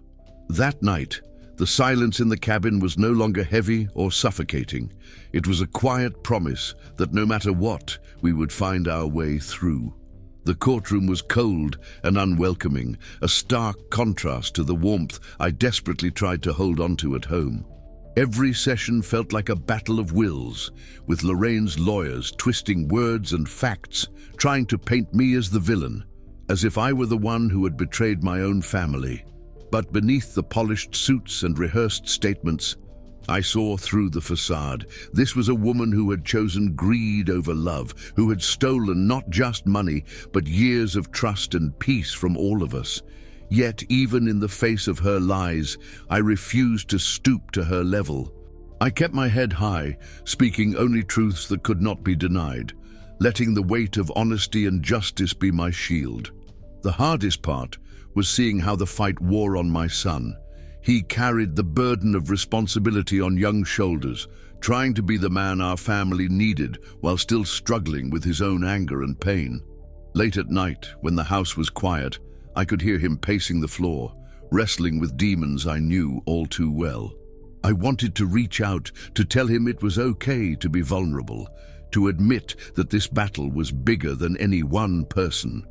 That night, the silence in the cabin was no longer heavy or suffocating. It was a quiet promise that no matter what, we would find our way through. The courtroom was cold and unwelcoming, a stark contrast to the warmth I desperately tried to hold onto at home. Every session felt like a battle of wills, with Lorraine's lawyers twisting words and facts, trying to paint me as the villain, as if I were the one who had betrayed my own family. But beneath the polished suits and rehearsed statements, I saw through the facade. This was a woman who had chosen greed over love, who had stolen not just money, but years of trust and peace from all of us. Yet, even in the face of her lies, I refused to stoop to her level. I kept my head high, speaking only truths that could not be denied, letting the weight of honesty and justice be my shield. The hardest part was seeing how the fight wore on my son. He carried the burden of responsibility on young shoulders, trying to be the man our family needed while still struggling with his own anger and pain. Late at night, when the house was quiet, I could hear him pacing the floor, wrestling with demons I knew all too well. I wanted to reach out, to tell him it was okay to be vulnerable, to admit that this battle was bigger than any one person.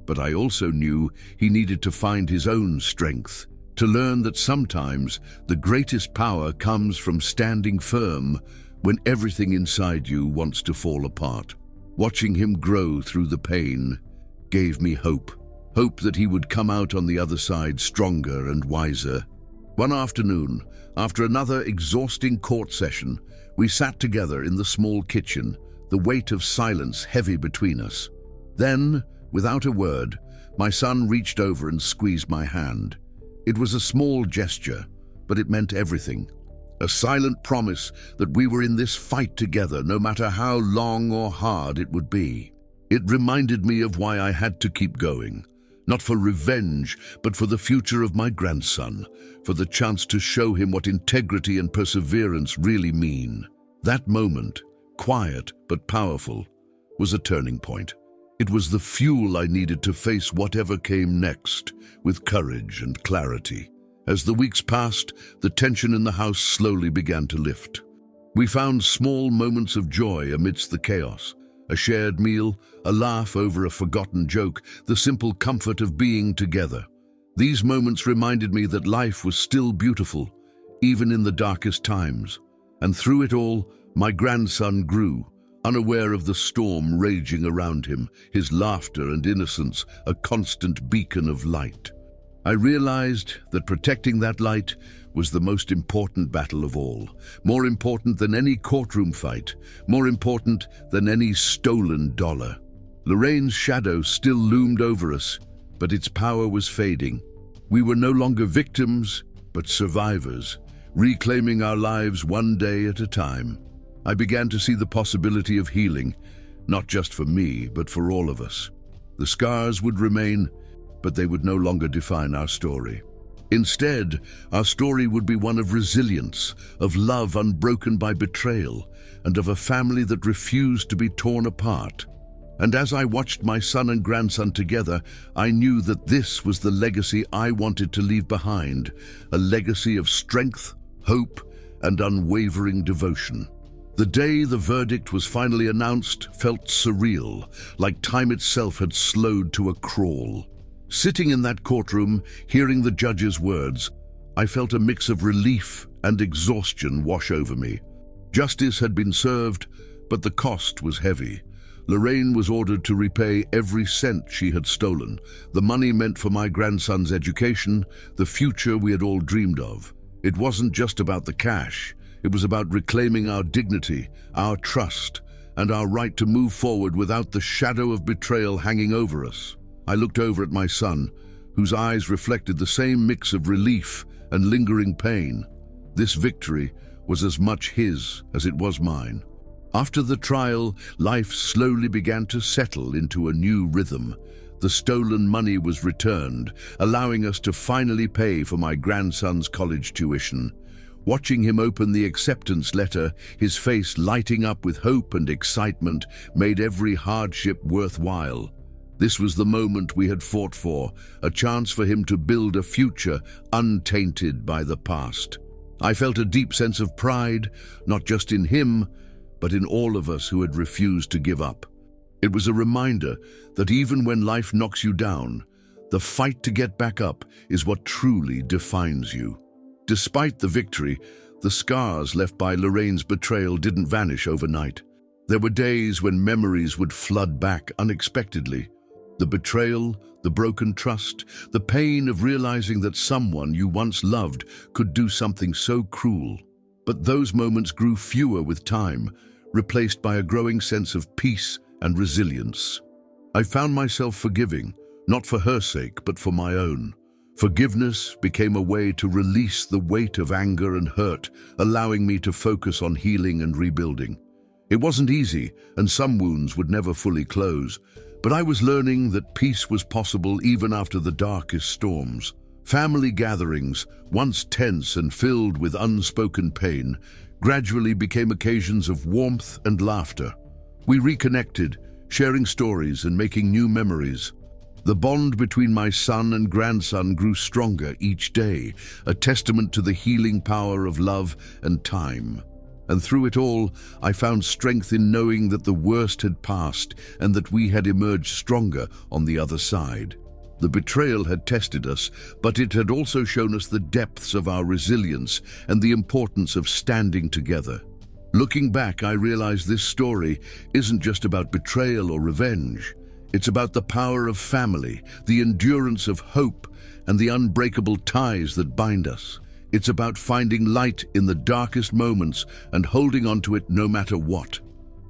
But I also knew he needed to find his own strength, to learn that sometimes the greatest power comes from standing firm when everything inside you wants to fall apart. Watching him grow through the pain gave me hope. Hope that he would come out on the other side stronger and wiser. One afternoon, after another exhausting court session, we sat together in the small kitchen, the weight of silence heavy between us. Then, without a word, my son reached over and squeezed my hand. It was a small gesture, but it meant everything. A silent promise that we were in this fight together, no matter how long or hard it would be. It reminded me of why I had to keep going. Not for revenge, but for the future of my grandson, for the chance to show him what integrity and perseverance really mean. That moment, quiet but powerful, was a turning point. It was the fuel I needed to face whatever came next, with courage and clarity. As the weeks passed, the tension in the house slowly began to lift. We found small moments of joy amidst the chaos. A shared meal, a laugh over a forgotten joke, the simple comfort of being together. These moments reminded me that life was still beautiful, even in the darkest times. And through it all, my grandson grew, unaware of the storm raging around him, his laughter and innocence a constant beacon of light. I realized that protecting that light was the most important battle of all, more important than any courtroom fight, more important than any stolen dollar. Lorraine's shadow still loomed over us, but its power was fading. We were no longer victims, but survivors, reclaiming our lives one day at a time. I began to see the possibility of healing, not just for me, but for all of us. The scars would remain, but they would no longer define our story. Instead, our story would be one of resilience, of love unbroken by betrayal, and of a family that refused to be torn apart. And as I watched my son and grandson together, I knew that this was the legacy I wanted to leave behind, a legacy of strength, hope, and unwavering devotion. The day the verdict was finally announced felt surreal, like time itself had slowed to a crawl. Sitting in that courtroom, hearing the judge's words, I felt a mix of relief and exhaustion wash over me. Justice had been served, but the cost was heavy. Lorraine was ordered to repay every cent she had stolen, the money meant for my grandson's education, the future we had all dreamed of. It wasn't just about the cash. It was about reclaiming our dignity, our trust, and our right to move forward without the shadow of betrayal hanging over us. I looked over at my son, whose eyes reflected the same mix of relief and lingering pain. This victory was as much his as it was mine. After the trial, life slowly began to settle into a new rhythm. The stolen money was returned, allowing us to finally pay for my grandson's college tuition. Watching him open the acceptance letter, his face lighting up with hope and excitement, made every hardship worthwhile. This was the moment we had fought for, a chance for him to build a future untainted by the past. I felt a deep sense of pride, not just in him, but in all of us who had refused to give up. It was a reminder that even when life knocks you down, the fight to get back up is what truly defines you. Despite the victory, the scars left by Lorraine's betrayal didn't vanish overnight. There were days when memories would flood back unexpectedly. The betrayal, the broken trust, the pain of realizing that someone you once loved could do something so cruel. But those moments grew fewer with time, replaced by a growing sense of peace and resilience. I found myself forgiving, not for her sake, but for my own. Forgiveness became a way to release the weight of anger and hurt, allowing me to focus on healing and rebuilding. It wasn't easy, and some wounds would never fully close, but I was learning that peace was possible even after the darkest storms. Family gatherings, once tense and filled with unspoken pain, gradually became occasions of warmth and laughter. We reconnected, sharing stories and making new memories. The bond between my son and grandson grew stronger each day, a testament to the healing power of love and time. And through it all, I found strength in knowing that the worst had passed and that we had emerged stronger on the other side. The betrayal had tested us, but it had also shown us the depths of our resilience and the importance of standing together. Looking back, I realized this story isn't just about betrayal or revenge. It's about the power of family, the endurance of hope, and the unbreakable ties that bind us. It's about finding light in the darkest moments and holding on to it no matter what.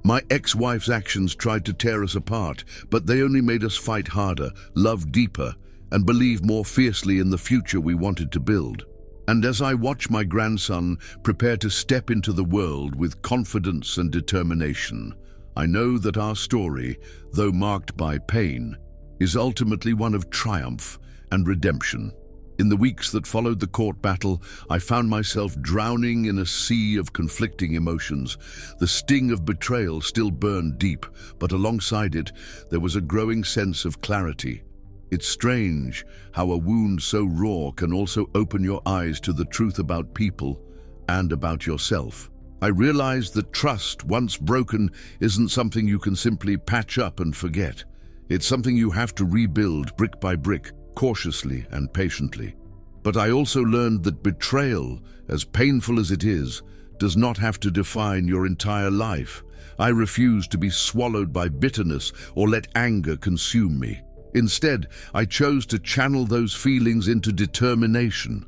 My ex-wife's actions tried to tear us apart, but they only made us fight harder, love deeper, and believe more fiercely in the future we wanted to build. And as I watch my grandson prepare to step into the world with confidence and determination, I know that our story, though marked by pain, is ultimately one of triumph and redemption. In the weeks that followed the court battle, I found myself drowning in a sea of conflicting emotions. The sting of betrayal still burned deep, but alongside it, there was a growing sense of clarity. It's strange how a wound so raw can also open your eyes to the truth about people and about yourself. I realized that trust, once broken, isn't something you can simply patch up and forget. It's something you have to rebuild brick by brick, cautiously and patiently. But I also learned that betrayal, as painful as it is, does not have to define your entire life. I refused to be swallowed by bitterness or let anger consume me. Instead, I chose to channel those feelings into determination,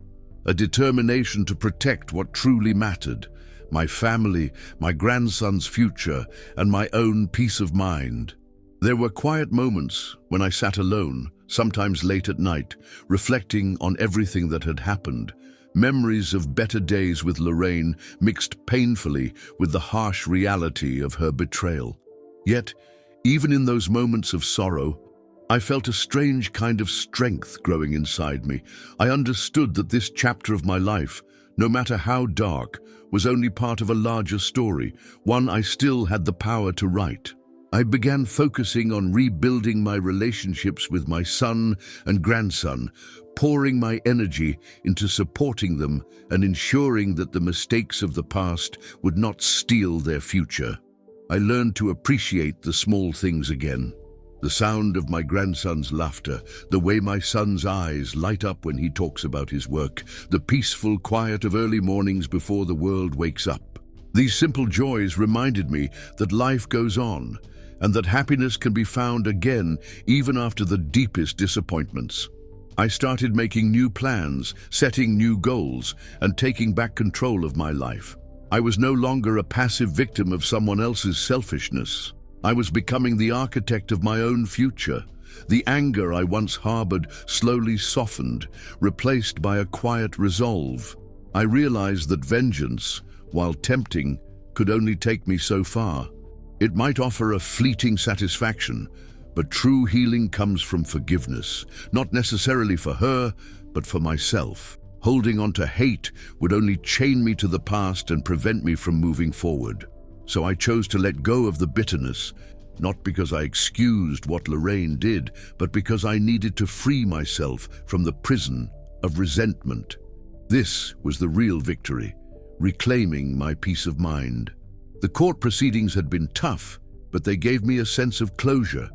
a determination to protect what truly mattered: my family, my grandson's future, and my own peace of mind. There were quiet moments when I sat alone, sometimes late at night, reflecting on everything that had happened. Memories of better days with Lorraine mixed painfully with the harsh reality of her betrayal. Yet, even in those moments of sorrow, I felt a strange kind of strength growing inside me. I understood that this chapter of my life, no matter how dark, was only part of a larger story, one I still had the power to write. I began focusing on rebuilding my relationships with my son and grandson, pouring my energy into supporting them and ensuring that the mistakes of the past would not steal their future. I learned to appreciate the small things again. The sound of my grandson's laughter, the way my son's eyes light up when he talks about his work, the peaceful quiet of early mornings before the world wakes up. These simple joys reminded me that life goes on, and that happiness can be found again even after the deepest disappointments. I started making new plans, setting new goals, and taking back control of my life. I was no longer a passive victim of someone else's selfishness. I was becoming the architect of my own future. The anger I once harbored slowly softened, replaced by a quiet resolve. I realized that vengeance, while tempting, could only take me so far. It might offer a fleeting satisfaction, but true healing comes from forgiveness, not necessarily for her, but for myself. Holding on to hate would only chain me to the past and prevent me from moving forward. So I chose to let go of the bitterness, not because I excused what Lorraine did, but because I needed to free myself from the prison of resentment. This was the real victory, reclaiming my peace of mind. The court proceedings had been tough, but they gave me a sense of closure.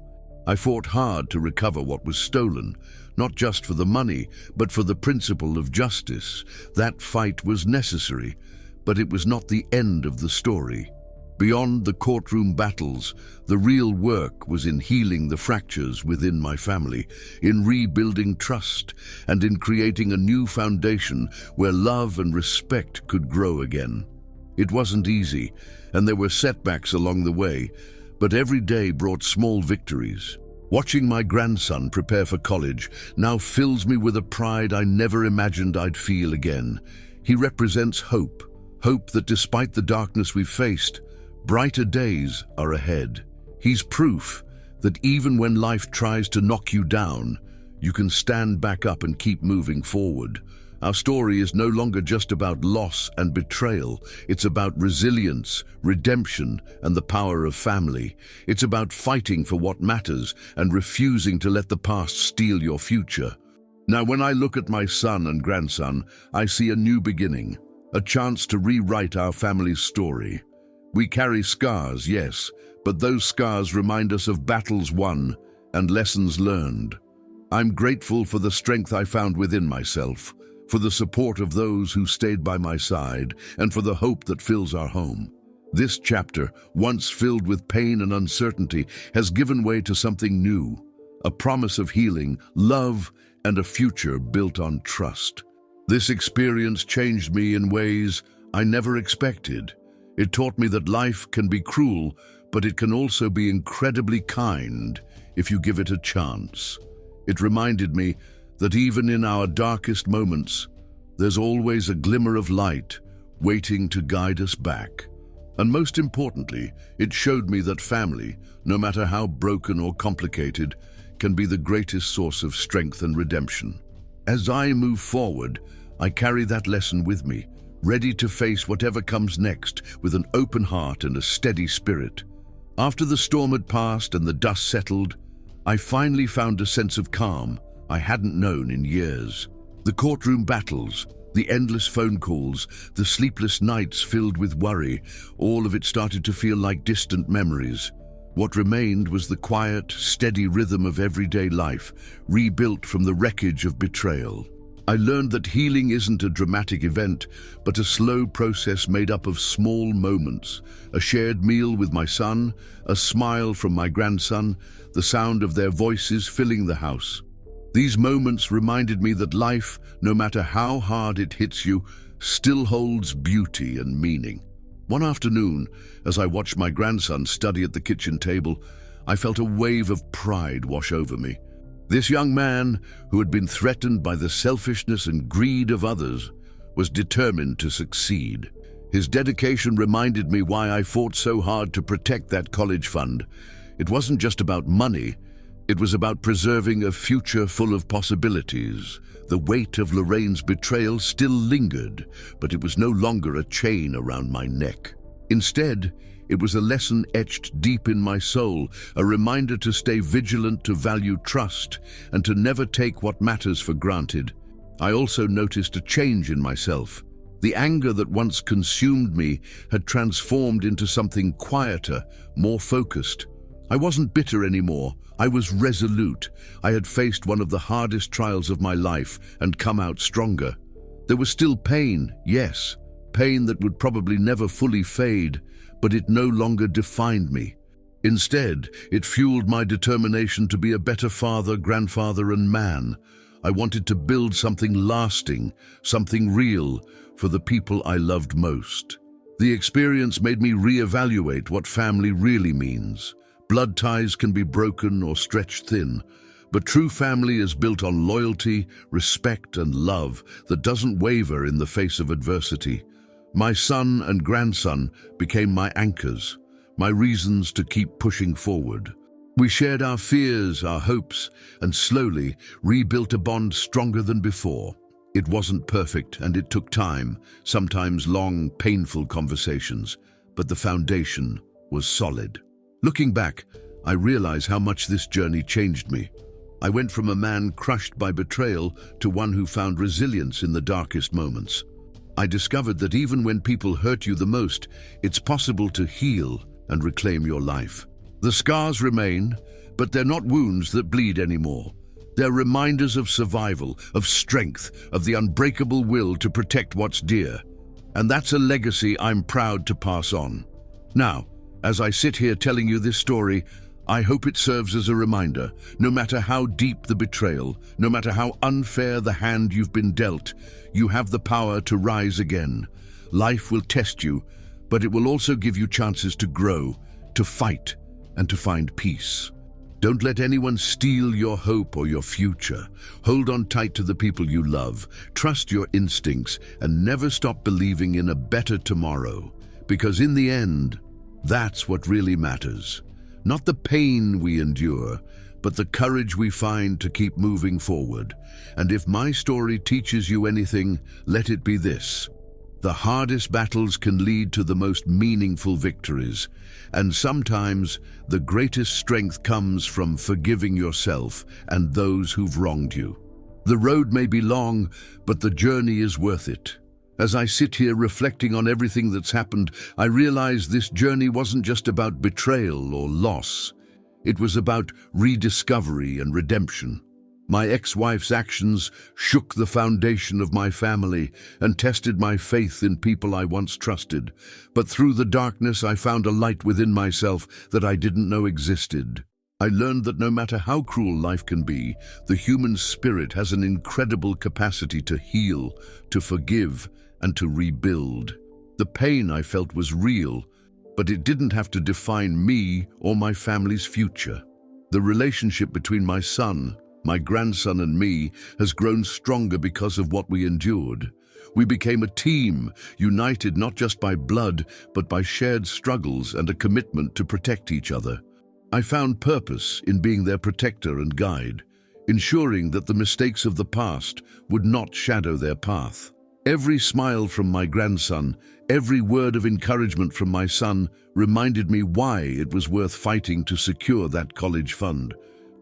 I fought hard to recover what was stolen, not just for the money, but for the principle of justice. That fight was necessary, but it was not the end of the story. Beyond the courtroom battles, the real work was in healing the fractures within my family, in rebuilding trust, and in creating a new foundation where love and respect could grow again. It wasn't easy, and there were setbacks along the way, but every day brought small victories. Watching my grandson prepare for college now fills me with a pride I never imagined I'd feel again. He represents hope, hope that despite the darkness we've faced, brighter days are ahead. He's proof that even when life tries to knock you down, you can stand back up and keep moving forward. Our story is no longer just about loss and betrayal. It's about resilience, redemption, and the power of family. It's about fighting for what matters and refusing to let the past steal your future. Now, when I look at my son and grandson, I see a new beginning, a chance to rewrite our family's story. We carry scars, yes, but those scars remind us of battles won and lessons learned. I'm grateful for the strength I found within myself, for the support of those who stayed by my side, and for the hope that fills our home. This chapter, once filled with pain and uncertainty, has given way to something new, a promise of healing, love, and a future built on trust. This experience changed me in ways I never expected. It taught me that life can be cruel, but it can also be incredibly kind if you give it a chance. It reminded me that even in our darkest moments, there's always a glimmer of light waiting to guide us back. And most importantly, it showed me that family, no matter how broken or complicated, can be the greatest source of strength and redemption. As I move forward, I carry that lesson with me, ready to face whatever comes next with an open heart and a steady spirit. After the storm had passed and the dust settled, I finally found a sense of calm I hadn't known in years. The courtroom battles, the endless phone calls, the sleepless nights filled with worry, all of it started to feel like distant memories. What remained was the quiet, steady rhythm of everyday life, rebuilt from the wreckage of betrayal. I learned that healing isn't a dramatic event, but a slow process made up of small moments. A shared meal with my son, a smile from my grandson, the sound of their voices filling the house. These moments reminded me that life, no matter how hard it hits you, still holds beauty and meaning. One afternoon, as I watched my grandson study at the kitchen table, I felt a wave of pride wash over me. This young man, who had been threatened by the selfishness and greed of others, was determined to succeed. His dedication reminded me why I fought so hard to protect that college fund. It wasn't just about money. It was about preserving a future full of possibilities. The weight of Lorraine's betrayal still lingered, but it was no longer a chain around my neck. Instead, it was a lesson etched deep in my soul, a reminder to stay vigilant, to value trust, and to never take what matters for granted. I also noticed a change in myself. The anger that once consumed me had transformed into something quieter, more focused. I wasn't bitter anymore. I was resolute. I had faced one of the hardest trials of my life and come out stronger. There was still pain, yes, pain that would probably never fully fade, but it no longer defined me. Instead, it fueled my determination to be a better father, grandfather, and man. I wanted to build something lasting, something real, for the people I loved most. The experience made me reevaluate what family really means. Blood ties can be broken or stretched thin, but true family is built on loyalty, respect, and love that doesn't waver in the face of adversity. My son and grandson became my anchors, my reasons to keep pushing forward. We shared our fears, our hopes, and slowly rebuilt a bond stronger than before. It wasn't perfect, and it took time, sometimes long, painful conversations, but the foundation was solid. Looking back, I realize how much this journey changed me. I went from a man crushed by betrayal to one who found resilience in the darkest moments. I discovered that even when people hurt you the most, it's possible to heal and reclaim your life. The scars remain, but they're not wounds that bleed anymore. They're reminders of survival, of strength, of the unbreakable will to protect what's dear. And that's a legacy I'm proud to pass on. Now, as I sit here telling you this story, I hope it serves as a reminder, no matter how deep the betrayal, no matter how unfair the hand you've been dealt, you have the power to rise again. Life will test you, but it will also give you chances to grow, to fight, and to find peace. Don't let anyone steal your hope or your future. Hold on tight to the people you love, trust your instincts, and never stop believing in a better tomorrow. Because in the end, that's what really matters. Not the pain we endure, but the courage we find to keep moving forward. And if my story teaches you anything, let it be this. The hardest battles can lead to the most meaningful victories, and sometimes the greatest strength comes from forgiving yourself and those who've wronged you. The road may be long, but the journey is worth it. As I sit here reflecting on everything that's happened, I realize this journey wasn't just about betrayal or loss. It was about rediscovery and redemption. My ex-wife's actions shook the foundation of my family and tested my faith in people I once trusted. But through the darkness, I found a light within myself that I didn't know existed. I learned that no matter how cruel life can be, the human spirit has an incredible capacity to heal, to forgive, and to rebuild. The pain I felt was real, but it didn't have to define me or my family's future. The relationship between my son, my grandson and me has grown stronger because of what we endured. We became a team, united not just by blood, but by shared struggles and a commitment to protect each other. I found purpose in being their protector and guide, ensuring that the mistakes of the past would not shadow their path. Every smile from my grandson, every word of encouragement from my son reminded me why it was worth fighting to secure that college fund.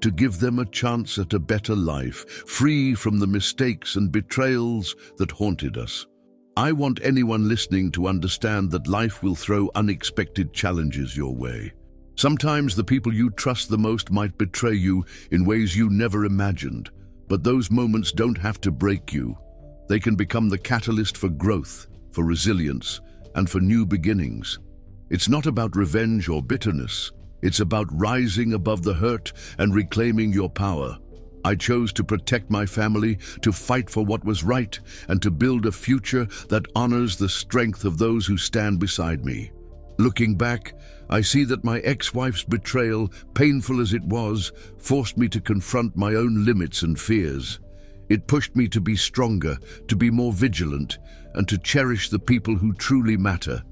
To give them a chance at a better life, free from the mistakes and betrayals that haunted us. I want anyone listening to understand that life will throw unexpected challenges your way. Sometimes the people you trust the most might betray you in ways you never imagined, but those moments don't have to break you. They can become the catalyst for growth, for resilience, and for new beginnings. It's not about revenge or bitterness. It's about rising above the hurt and reclaiming your power. I chose to protect my family, to fight for what was right, and to build a future that honors the strength of those who stand beside me. Looking back, I see that my ex-wife's betrayal, painful as it was, forced me to confront my own limits and fears. It pushed me to be stronger, to be more vigilant, and to cherish the people who truly matter.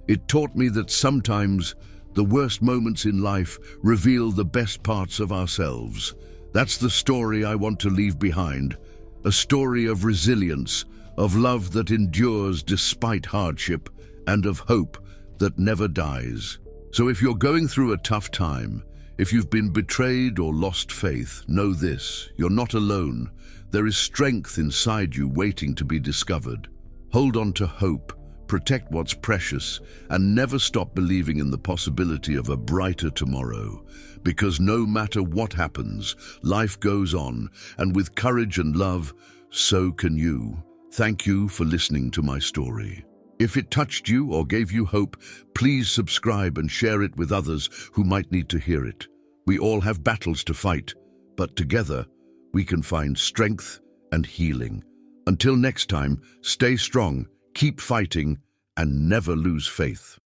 It taught me that sometimes the worst moments in life reveal the best parts of ourselves. That's the story I want to leave behind. A story of resilience, of love that endures despite hardship, and of hope that never dies. So if you're going through a tough time, if you've been betrayed or lost faith, know this: you're not alone. There is strength inside you waiting to be discovered. Hold on to hope. Protect what's precious, and never stop believing in the possibility of a brighter tomorrow. Because no matter what happens, life goes on, and with courage and love, so can you. Thank you for listening to my story. If it touched you or gave you hope, please subscribe and share it with others who might need to hear it. We all have battles to fight, but together we can find strength and healing. Until next time, stay strong, keep fighting, and never lose faith.